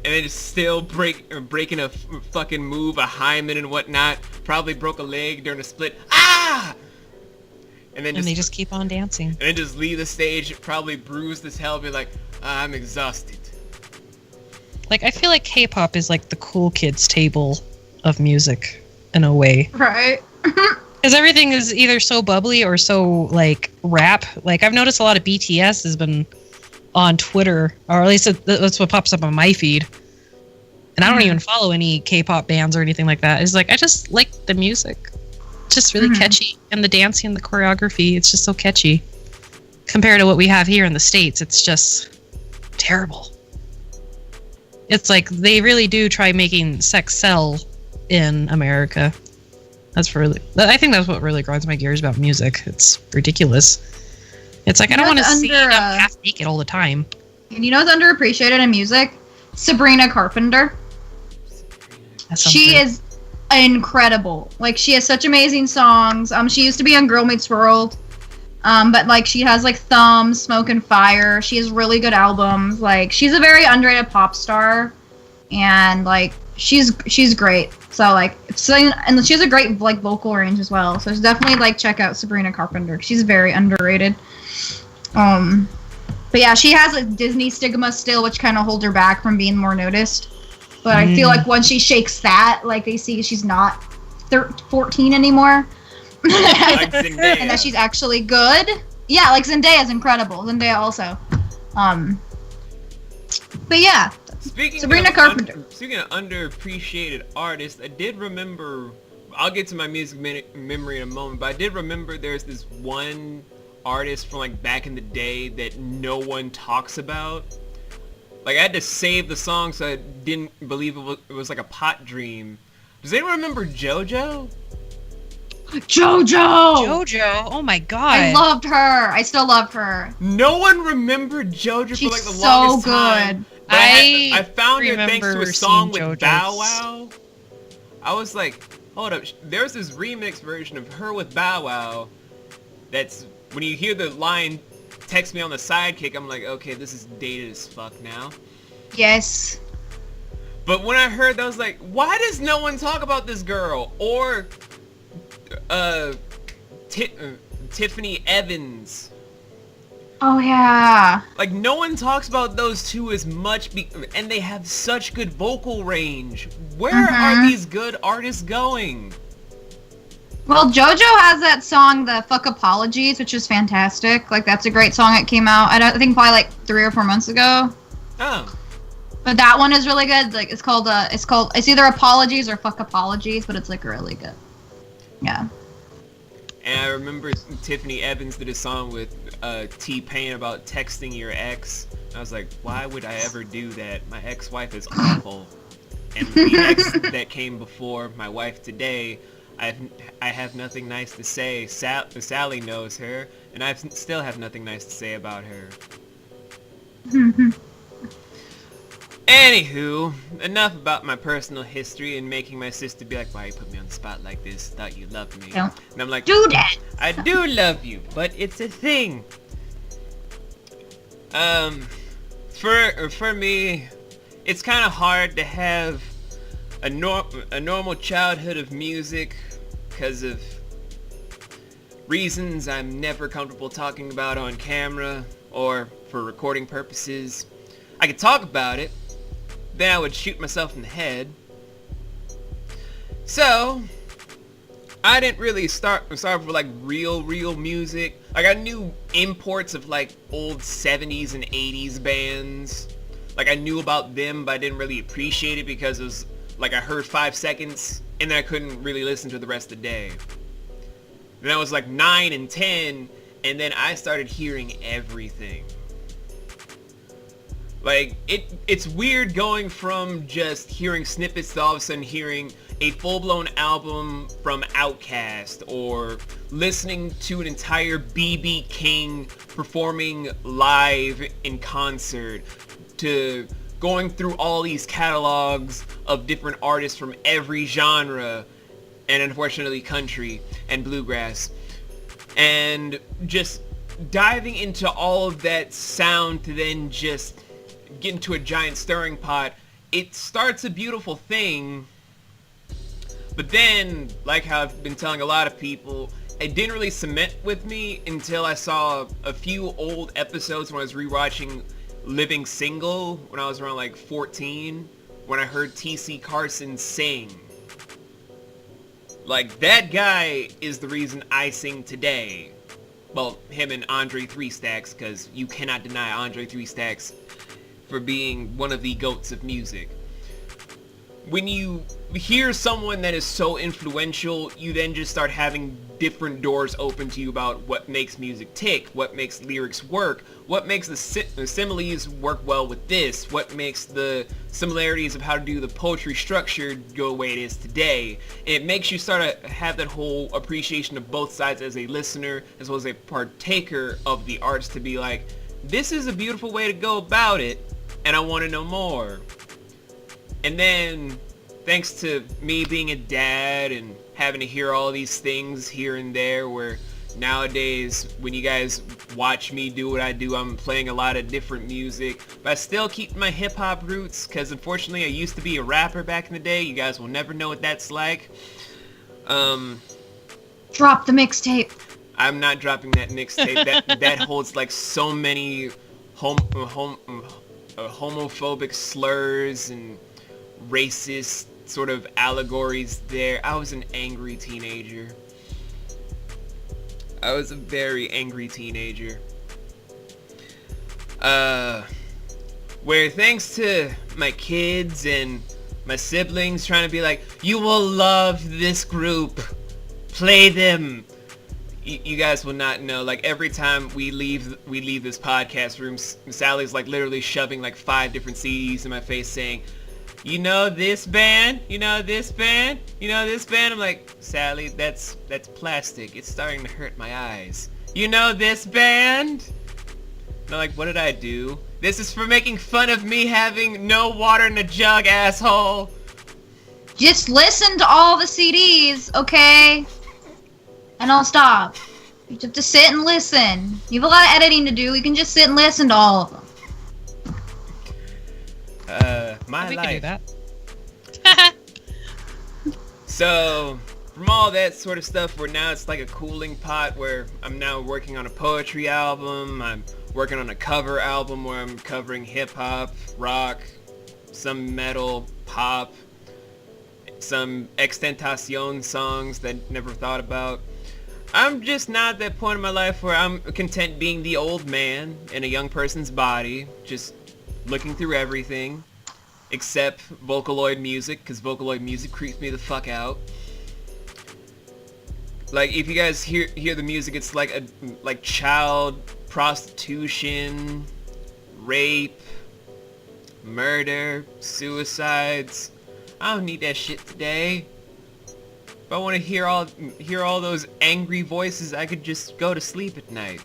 And then just still breaking a fucking move, a hymen and whatnot. Probably broke a leg during a split. Ah! And they just keep on dancing. And then just leave the stage, probably bruised as hell, be like, I'm exhausted. Like, I feel like K-pop is like the cool kids table of music in a way. Right. Because everything is either so bubbly or so like rap. Like I've noticed a lot of BTS has been on Twitter, or at least that's what pops up on my feed. And I don't even follow any K-pop bands or anything like that. It's like I just like the music. It's just really catchy, and the dancing and the choreography. It's just so catchy compared to what we have here in the States. It's just terrible. It's like they really do try making sex sell in America. I think that's what really grinds my gears about music. It's ridiculous. It's like, I don't want to see them half naked all the time. And you know what's underappreciated in music? Sabrina Carpenter. She is incredible. Like, she has such amazing songs. She used to be on Girl Meets World. But, like, she has, like, Thumb, Smoke and Fire. She has really good albums. Like, she's a very underrated pop star. And, like, she's great. So, like, and she has a great, like, vocal range as well. So definitely, like, check out Sabrina Carpenter. She's very underrated. But yeah, she has a Disney stigma still, which kind of holds her back from being more noticed. But I feel like once she shakes that, like, they see she's not 14 anymore. Like Zendaya. And that she's actually good. Yeah, like Zendaya's incredible. Zendaya also. But yeah, Sabrina Carpenter. Speaking of underappreciated artists, I did remember, I'll get to my music memory in a moment, but I did remember there's this one artist from like back in the day that no one talks about. Like, I had to save the song so I didn't believe it was like a pot dream. Does anyone remember JoJo? JoJo! Oh my god. I loved her. I still love her. No one remembered JoJo for like the She's longest so time. good. I found her thanks to a song with JoJo's. Bow Wow. I was like, hold up. There's this remix version of her with Bow Wow. That's, when you hear the line, text me on the sidekick, I'm like, okay, this is dated as fuck now. Yes. But when I heard that, I was like, why does no one talk about this girl? Or, Tiffany Evans. Oh yeah. Like, no one talks about those two as much, and they have such good vocal range. Where are these good artists going? Well, JoJo has that song, the Fuck Apologies, which is fantastic. Like, that's a great song that came out, I think probably like 3 or 4 months ago. Oh. But that one is really good. Like, it's either Apologies or Fuck Apologies, but it's like really good. Yeah. And I remember Tiffany Evans did a song with T-Pain about texting your ex. I was like, why would I ever do that? My ex-wife is awful. And the ex that came before my wife today, I have nothing nice to say. Sally knows her, and I still have nothing nice to say about her. Anywho, enough about my personal history and making my sister be like, why you put me on the spot like this? Thought you loved me. Don't And I'm like, do that. I do love you, but it's a thing. For me, it's kind of hard to have a normal childhood of music because of reasons I'm never comfortable talking about on camera or for recording purposes. I could talk about it, then I would shoot myself in the head. So I didn't really start with like real music. Like, I knew imports of like old 70s and 80s bands. Like, I knew about them, but I didn't really appreciate it because it was like I heard 5 seconds and then I couldn't really listen to the rest of the day. Then I was like 9 and 10, and then I started hearing everything. Like, it's weird going from just hearing snippets to all of a sudden hearing a full-blown album from Outkast, or listening to an entire B.B. King performing live in concert, to going through all these catalogs of different artists from every genre, and unfortunately country and bluegrass, and just diving into all of that sound to then just get into a giant stirring pot. It starts a beautiful thing, but then, like how I've been telling a lot of people, it didn't really cement with me until I saw a few old episodes when I was rewatching Living Single when I was around like 14, when I heard T.C. Carson sing. Like, that guy is the reason I sing today. Well, him and Andre 3 Stacks, because you cannot deny Andre 3 Stacks for being one of the GOATs of music. When you hear someone that is so influential, you then just start having different doors open to you about what makes music tick, what makes lyrics work, what makes the similes work well with this, what makes the similarities of how to do the poetry structure go the way it is today. And it makes you start to have that whole appreciation of both sides as a listener as well as a partaker of the arts, to be like, this is a beautiful way to go about it, and I want to know more. And then, thanks to me being a dad and having to hear all these things here and there, where nowadays when you guys watch me do what I do, I'm playing a lot of different music, but I still keep my hip-hop roots, because unfortunately I used to be a rapper back in the day. You guys will never know what that's like. Drop the mixtape. I'm not dropping that mixtape. That holds like so many homophobic slurs and racist sort of allegories there. I was an angry teenager. I was a very angry teenager. Where thanks to my kids and my siblings trying to be like, you will love this group, play them. You guys will not know, like, every time we leave this podcast room, Sally's like literally shoving like 5 different CDs in my face saying, you know this band? You know this band? You know this band? I'm like, Sally, that's plastic. It's starting to hurt my eyes. You know this band? And I'm like, what did I do? This is for making fun of me having no water in the jug, asshole. Just listen to all the CDs, okay? And I'll stop. You just have to sit and listen. You have a lot of editing to do. You can just sit and listen to all of them. My we life. can do that. So, from all that sort of stuff, where now it's like a cooling pot, where I'm now working on a poetry album, I'm working on a cover album where I'm covering hip-hop, rock, some metal, pop, some extentacion songs that never thought about. I'm just not at that point in my life where I'm content being the old man in a young person's body, just looking through everything, except Vocaloid music, because Vocaloid music creeps me the fuck out. Like, if you guys hear the music, it's like child prostitution, rape, murder, suicides. I don't need that shit today. If I want to hear all those angry voices, I could just go to sleep at night.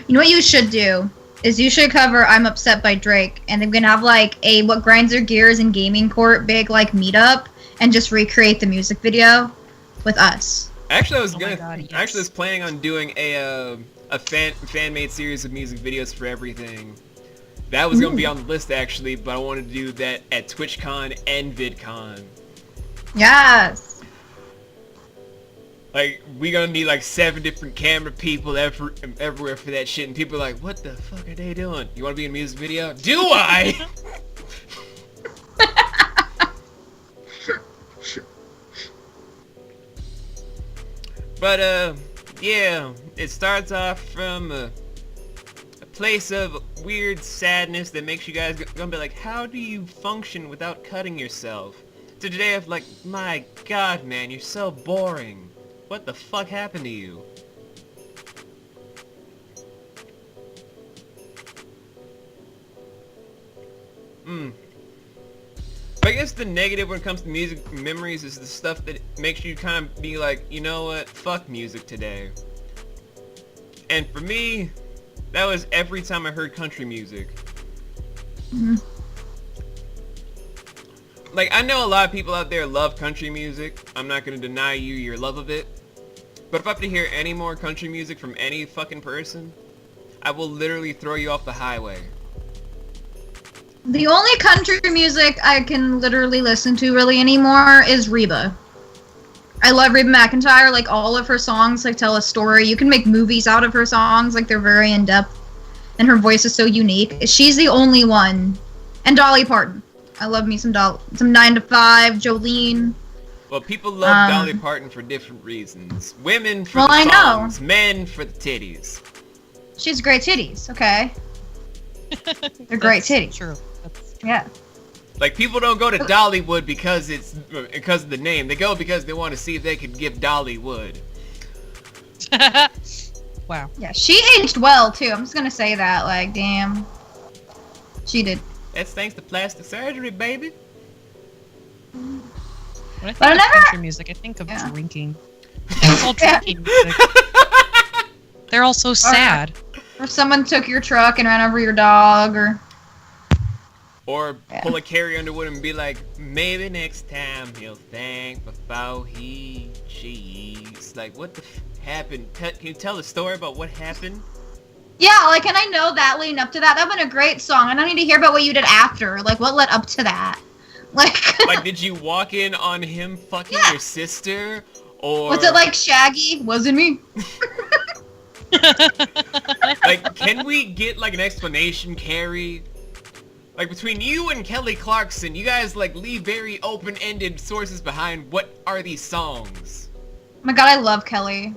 You know what you should do? Is you should cover I'm Upset by Drake, and they're gonna have like a What Grinds Your Gears and Gaming Court big like meetup, and just recreate the music video with us. Actually, I was planning on doing a fan-made series of music videos for everything. That was gonna be on the list actually, but I wanted to do that at TwitchCon and VidCon. Yes. Like, we gonna need like 7 different camera people everywhere for that shit, and people are like, what the fuck are they doing? You wanna be in a music video? Do I? But, yeah, it starts off from a place of weird sadness that makes you guys gonna be like, how do you function without cutting yourself? So today I'm like, my god, man, you're so boring. What the fuck happened to you? I guess the negative when it comes to music memories is the stuff that makes you kind of be like, you know what, fuck music today. And for me, that was every time I heard country music. Like, I know a lot of people out there love country music. I'm not gonna deny you your love of it. But if I have to hear any more country music from any fucking person, I will literally throw you off the highway. The only country music I can literally listen to really anymore is Reba. I love Reba McEntire, like all of her songs like tell a story. You can make movies out of her songs, like they're very in-depth, and her voice is so unique. She's the only one. And Dolly Parton. I love me some 9 to 5, Jolene. Well, people love Dolly Parton for different reasons. Women for the songs, men for the titties. She's great titties, okay? They're great titties. True. Yeah. Like, people don't go to Dollywood because of the name. They go because they want to see if they could give Dollywood. Wow. Yeah, she aged well too. I'm just gonna say that. Like, damn, she did. That's thanks to plastic surgery, baby. When I think But I of never- country music, I think of drinking. It's all drinking music. They're all so sad. Or someone took your truck and ran over your dog, Or pull a Carrie Underwood and be like, maybe next time he'll thank before he cheats. Like, what the happened? Can you tell the story about what happened? Yeah, like, and I know that leading up to that. That would have been a great song. I don't need to hear about what you did after. Like, what led up to that? Like, Like, did you walk in on him fucking your sister? Or was it like Shaggy? Wasn't me. like, can we get like an explanation, Carrie? Like, between you and Kelly Clarkson, you guys like leave very open-ended sources behind what are these songs. Oh my god, I love Kelly.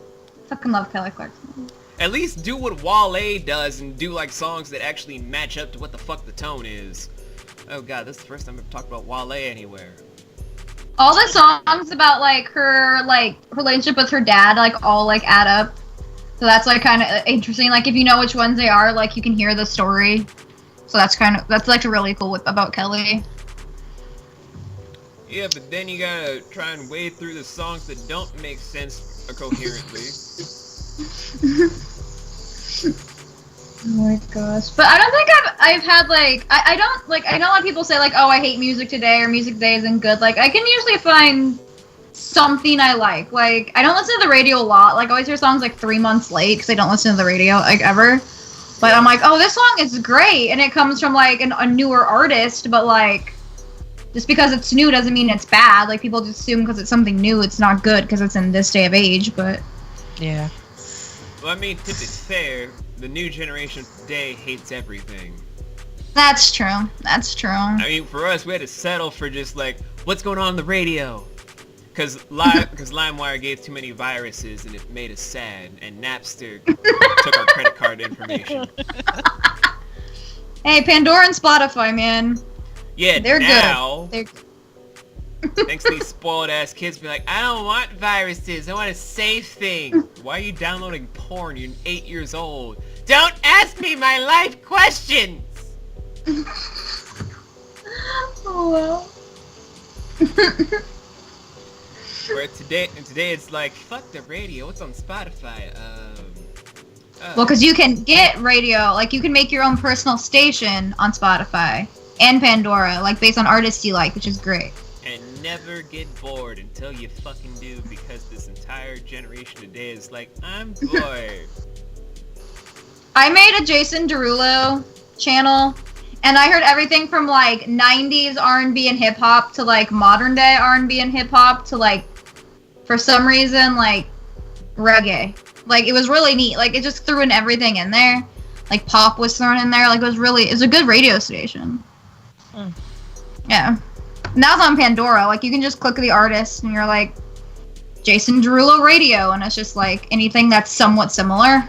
Fucking love Kelly Clarkson. At least do what Wale does and do like songs that actually match up to what the fuck the tone is. Oh god, this is the first time I've talked about Wale anywhere. All the songs about like her like relationship with her dad like all like add up. So that's like kind of interesting. Like if you know which ones they are, like you can hear the story. So that's like really cool about Kelly. Yeah, but then you gotta try and wade through the songs that don't make sense coherently. Oh my gosh. But I don't think I've had like I don't like I know a lot of people say like, oh, I hate music today or music today isn't good. Like I can usually find something I like. Like I don't listen to the radio a lot. Like I always hear songs like 3 months late because I don't listen to the radio like ever. But I'm like, oh, this song is great, and it comes from like a newer artist. But like, just because it's new doesn't mean it's bad. Like people just assume because it's something new, it's not good because it's in this day of age. But Yeah. Well, I mean, to be fair, the new generation today hates everything. That's true. That's true. I mean, for us, we had to settle for just like, what's going on the radio? Because LimeWire gave too many viruses and it made us sad, and Napster took our credit card information. Hey, Pandora and Spotify, man. Yeah, They're now, good. thanks to these spoiled ass kids be like, I don't want viruses, I want a safe thing. Why are you downloading porn? You're 8 years old. Don't ask me my life questions! Oh, well. Where today it's like, fuck the radio, what's on Spotify? Well, because you can get radio, like you can make your own personal station on Spotify and Pandora, like based on artists you like, which is great. And never get bored until you fucking do, because this entire generation today is like, I'm bored. I made a Jason Derulo channel, and I heard everything from like 90s R&B and hip hop to like modern day R&B and hip hop to like, for some reason, like reggae. Like it was really neat. Like it just threw in everything in there. Like pop was thrown in there. Like it was a good radio station. Yeah. Now it's on Pandora. Like you can just click the artist and you're like, Jason Derulo radio, and it's just like anything that's somewhat similar.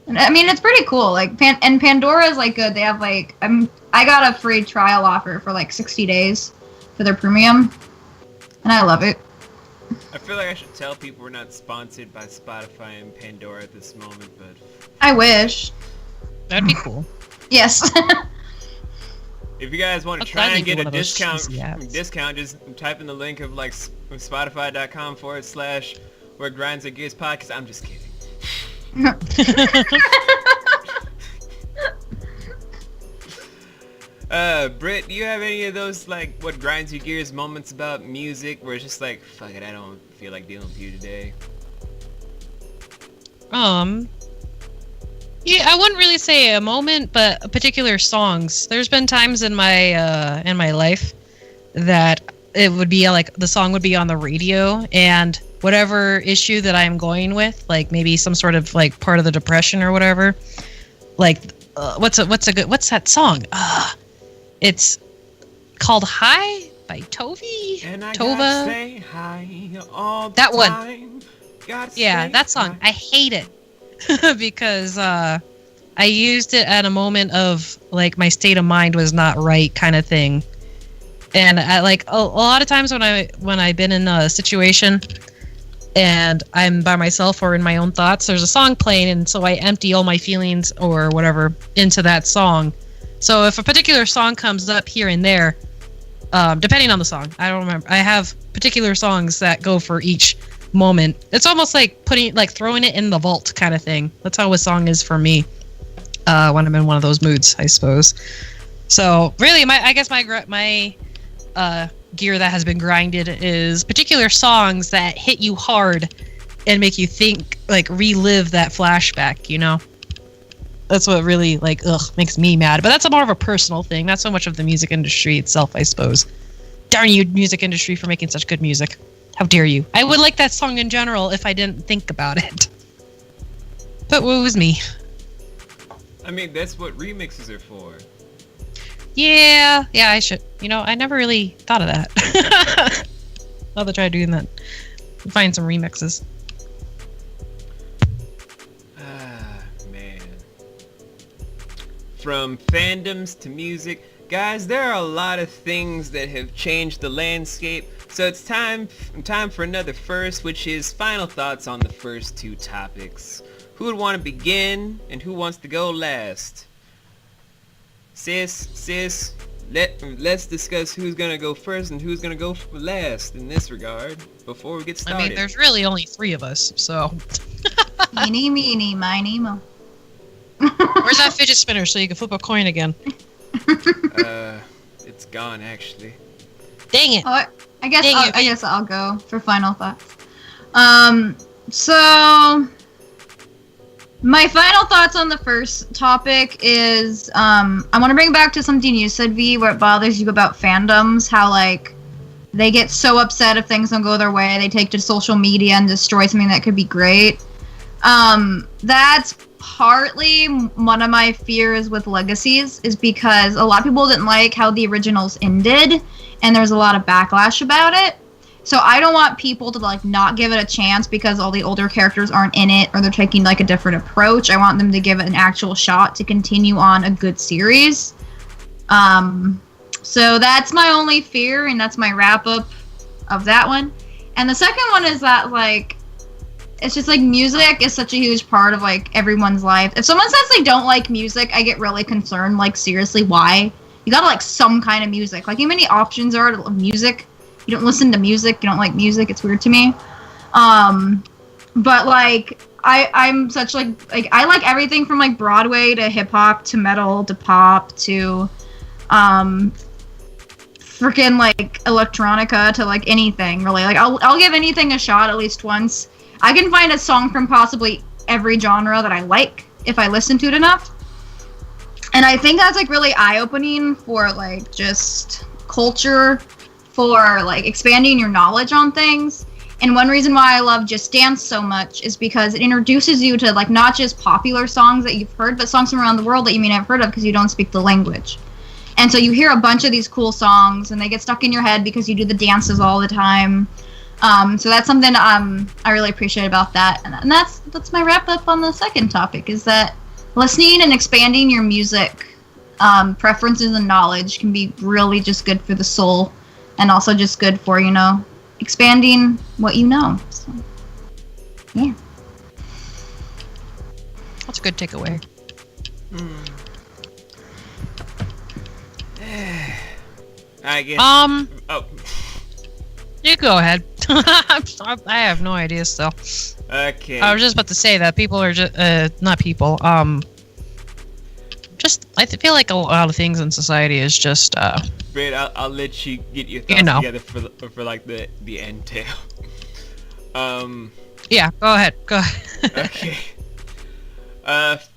And I mean, it's pretty cool. Like and Pandora is like good. They have like I got a free trial offer for like 60 days for their premium, and I love it. I feel like I should tell people we're not sponsored by Spotify and Pandora at this moment, but I wish. That'd be cool. Yes. if you guys want to I'll try gladly and get do a one of those discount, cheesy just type in the link of like Spotify.com/where grinds are gears podcast. I'm just kidding. Britt, do you have any of those like what grinds your gears moments about music where it's just like, fuck it, I don't feel like dealing with you today? Yeah, I wouldn't really say a moment, but particular songs. There's been times in my life that it would be like the song would be on the radio, and whatever issue that I'm going with, like maybe some sort of like part of the depression or whatever, like what's that song? It's called "Hi" by Tovi. And I Tova. gotta say hi all the That one. time. Yeah, that song. I hate it because I used it at a moment of like my state of mind was not right, kind of thing. And I like a lot of times when I've been in a situation and I'm by myself or in my own thoughts, there's a song playing, and so I empty all my feelings or whatever into that song. So if a particular song comes up here and there, depending on the song, I don't remember. I have particular songs that go for each moment. It's almost like throwing it in the vault kind of thing. That's how a song is for me when I'm in one of those moods, I suppose. So really, I guess my gear that has been grinded is particular songs that hit you hard and make you think, like relive that flashback, you know? That's what really makes me mad. But that's more of a personal thing, not so much of the music industry itself, I suppose. Darn you, music industry, for making such good music. How dare you? I would like that song in general if I didn't think about it. But what was me? I mean, that's what remixes are for. Yeah, I should. You know, I never really thought of that. I'll have to try doing that. Find some remixes. Man. From fandoms to music, guys, there are a lot of things that have changed the landscape. So it's time for another first, which is final thoughts on the first two topics. Who would want to begin, and who wants to go last? Sis, let's discuss who's gonna go first and who's gonna go last in this regard before we get started. I mean, there's really only 3 of us, so. Eeny, meeny, miny, mo. Where's that fidget spinner so you can flip a coin again? It's gone actually. Dang it. Oh, I guess Dang it. I guess I'll go for final thoughts. So my final thoughts on the first topic is I want to bring back to something you said, V, where it bothers you about fandoms, how like they get so upset if things don't go their way, they take to social media and destroy something that could be great. That's partly one of my fears with Legacies is because a lot of people didn't like how the originals ended, and there's a lot of backlash about it. So I don't want people to like not give it a chance because all the older characters aren't in it or they're taking like a different approach. I want them to give it an actual shot to continue on a good series. So that's my only fear, and that's my wrap up of that one. And the second one is that like it's just like music is such a huge part of like everyone's life. If someone says they don't like music, I get really concerned. Like seriously, why? You gotta like some kind of music. Like how many options are of music? You don't listen to music, you don't like music, it's weird to me. But like I'm such like I like everything from like Broadway to hip hop to metal to pop to freaking like electronica to like anything really. Like I'll give anything a shot at least once. I can find a song from possibly every genre that I like if I listen to it enough. And I think that's like really eye-opening for like just culture, for like expanding your knowledge on things. And one reason why I love Just Dance so much is because it introduces you to like not just popular songs that you've heard, but songs from around the world that you may not have heard of because you don't speak the language. And so you hear a bunch of these cool songs and they get stuck in your head because you do the dances all the time. So that's something I really appreciate about that. And that's my wrap up on the second topic, is that listening and expanding your music preferences and knowledge can be really just good for the soul, and also just good for, you know, expanding what you know. So, yeah. That's a good takeaway. I guess. Oh. You go ahead. I have no idea still. Okay. I was just about to say that people are just not people. Just I feel like a lot of things in society is just Britt, I'll let you get your thoughts together for like the end tail. Yeah, go ahead. Okay.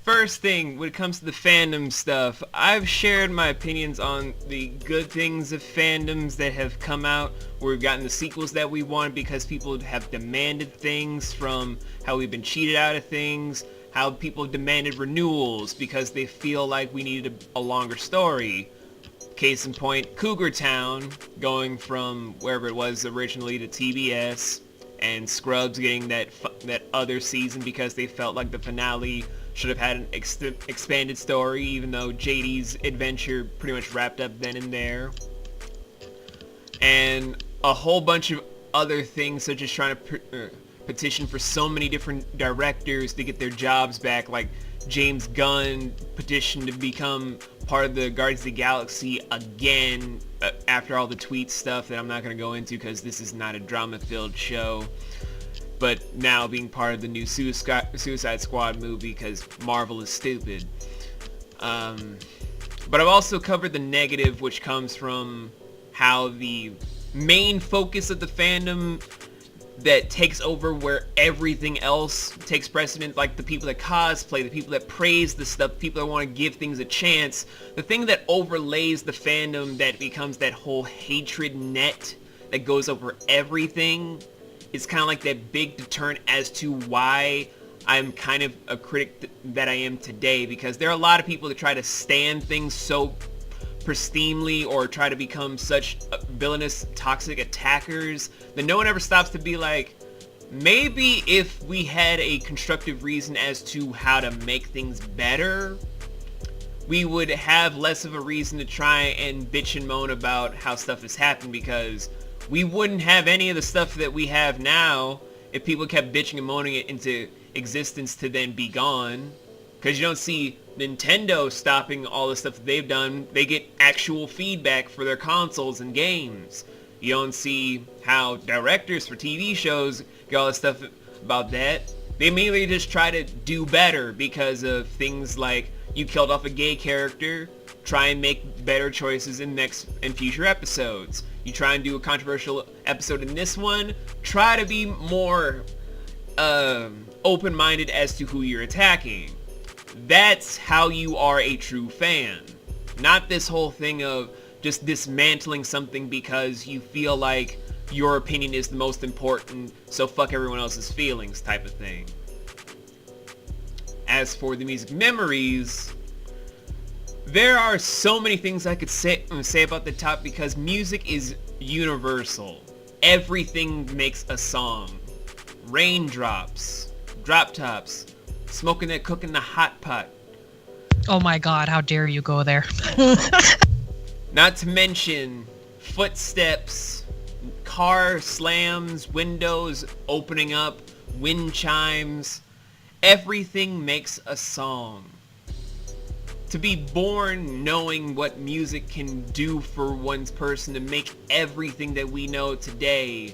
First thing, when it comes to the fandom stuff, I've shared my opinions on the good things of fandoms that have come out, where we've gotten the sequels that we want because people have demanded things, from how we've been cheated out of things, how people demanded renewals because they feel like we needed a longer story. Case in point, Cougar Town going from wherever it was originally to TBS, and Scrubs getting that other season because they felt like the finale should have had an expanded story, even though JD's adventure pretty much wrapped up then and there. And a whole bunch of other things, such as trying to petition for so many different directors to get their jobs back, like James Gunn petitioned to become part of the Guardians of the Galaxy again after all the tweet stuff that I'm not going to go into because this is not a drama-filled show. But now being part of the new Suicide Squad movie because Marvel is stupid. But I've also covered the negative, which comes from how the main focus of the fandom that takes over where everything else takes precedent, like the people that cosplay, the people that praise the stuff, the people that want to give things a chance, the thing that overlays the fandom that becomes that whole hatred net that goes over everything, is kind of like that big deterrent as to why I'm kind of a critic that I am today, because there are a lot of people that try to stand things so pristinely or try to become such villainous, toxic attackers that no one ever stops to be like, maybe if we had a constructive reason as to how to make things better, we would have less of a reason to try and bitch and moan about how stuff has happened, because we wouldn't have any of the stuff that we have now if people kept bitching and moaning it into existence to then be gone. Because you don't see Nintendo stopping all the stuff that they've done. They get actual feedback for their consoles and games. You don't see how directors for TV shows get all this stuff about that. They immediately just try to do better because of things like, you killed off a gay character, try and make better choices in next and future episodes. You try and do a controversial episode in this one, try to be more open-minded as to who you're attacking. That's how you are a true fan. Not this whole thing of just dismantling something because you feel like your opinion is the most important, so fuck everyone else's feelings type of thing. as for the music memories, there are so many things I could say about the top because music is universal. Everything makes a song. Raindrops, drop tops, smoking that cooking the hot pot. Oh my god, how dare you go there. Not to mention footsteps, car slams, windows opening up, wind chimes. Everything makes a song. To be born knowing what music can do for one's person to make everything that we know today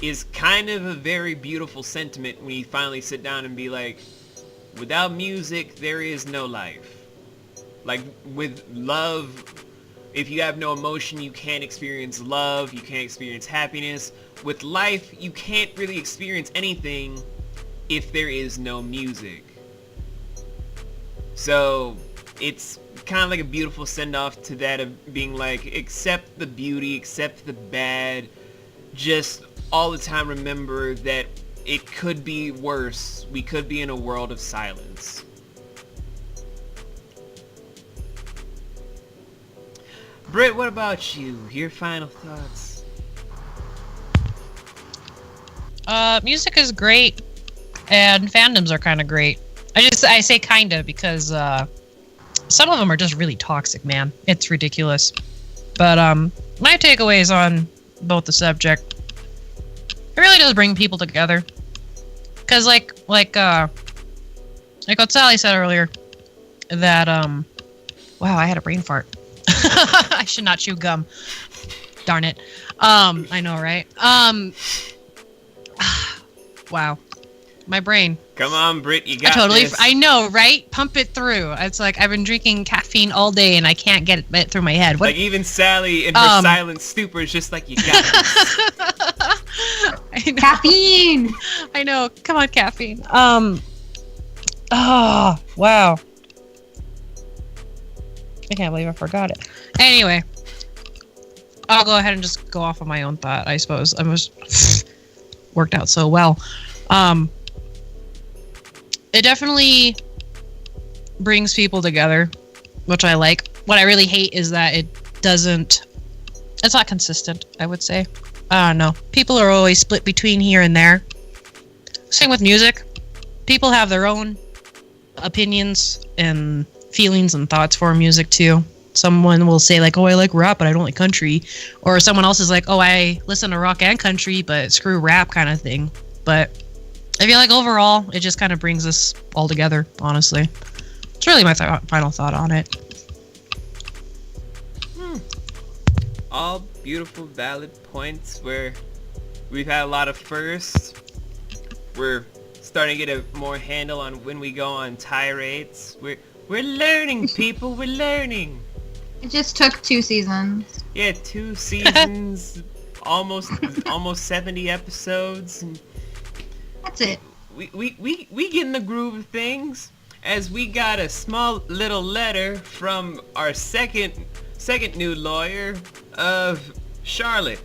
is kind of a very beautiful sentiment when you finally sit down and be like, without music, there is no life. Like with love, if you have no emotion, you can't experience love, you can't experience happiness. With life, you can't really experience anything if there is no music. So it's kind of like a beautiful send-off to that of being like, accept the beauty, accept the bad, just all the time remember that it could be worse. We could be in a world of silence. Britt, what about you? Your final thoughts? Music is great, and fandoms are kind of great. I say kinda because some of them are just really toxic, man. It's ridiculous. But my takeaways on both the subject, it really does bring people together. Cause like what Sally said earlier, that wow, I had a brain fart. I should not chew gum. Darn it. I know, right? Wow. My brain. Come on, Britt, you got this. I know, right? Pump it through. It's like I've been drinking caffeine all day and I can't get it through my head. What? Like even Sally in her silent stupor is just like, you got this. I know. Caffeine! I know. Come on, caffeine. Oh, wow. I can't believe I forgot it. Anyway, I'll go ahead and just go off on my own thought, I suppose. I was worked out so well. It definitely brings people together, which I like. What I really hate is that it's not consistent, I would say. I don't know. People are always split between here and there. Same with music. People have their own opinions and feelings and thoughts for music too. Someone will say like, oh, I like rap, but I don't like country. Or someone else is like, oh, I listen to rock and country, but screw rap kind of thing. But I feel like overall, it just kind of brings us all together, honestly. It's really my final thought on it. All beautiful, valid points where we've had a lot of firsts. We're starting to get a more handle on when we go on tirades. We're learning, people. We're learning. It just took 2 seasons. Yeah, 2 seasons, almost 70 episodes. And That's it. we get in the groove of things, as we got a small little letter from our second new lawyer of Charlotte,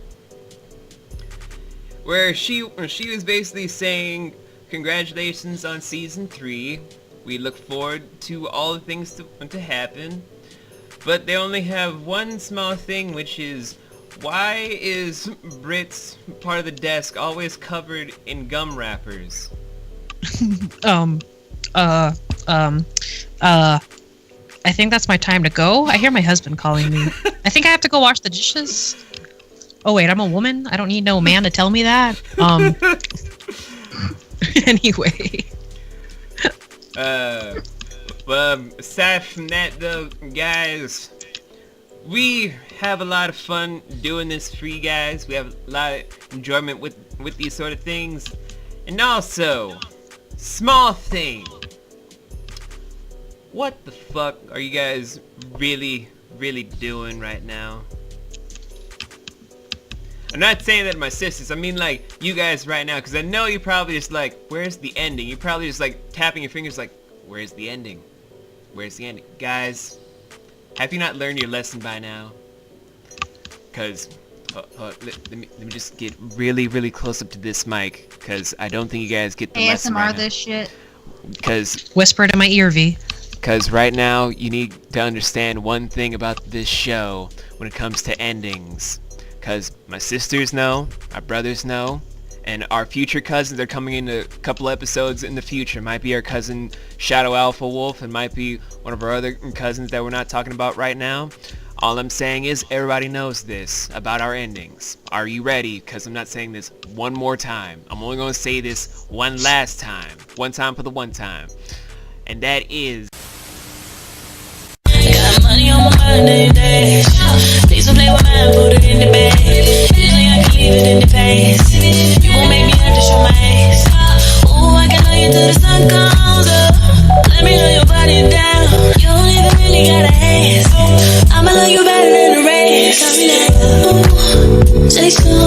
where she was basically saying, congratulations on season 3. We look forward to all the things to happen. But they only have one small thing, which is, why is Britt's part of the desk always covered in gum wrappers? I think that's my time to go. I hear my husband calling me. I think I have to go wash the dishes. Oh wait, I'm a woman? I don't need no man to tell me that. Anyway. Aside from that though, guys, we have a lot of fun doing this for you guys. We have a lot of enjoyment with these sort of things. And also, small thing. What the fuck are you guys really doing right now? I'm not saying that to my sisters, I mean like you guys right now, because I know you're probably just like, where's the ending? You're probably just like tapping your fingers like, where's the ending? Where's the ending? Guys, have you not learned your lesson by now? Because, let me just get really close up to this mic, because I don't think you guys get the lesson right ASMR now. this shit. Because Whisper it in my ear, V. Because right now, you need to understand one thing about this show when it comes to endings. Because my sisters know, my brothers know, and our future cousins are coming in a couple episodes in the future. Might be our cousin Shadow Alpha Wolf, and might be one of our other cousins that we're not talking about right now. All I'm saying is everybody knows this about our endings. Are you ready? Because I'm not saying this one more time. I'm only going to say this one last time. One time for the one time. And that is... Got money on my mind every day. Please don't play with mine, put it in the bag. Usually I can leave it in the past. You gon' make me have to show my ass. Ooh, I can love you till the sun comes up. Let me lay your body down. You don't even really gotta ask. I'ma love you better than the rest. Ooh, say so.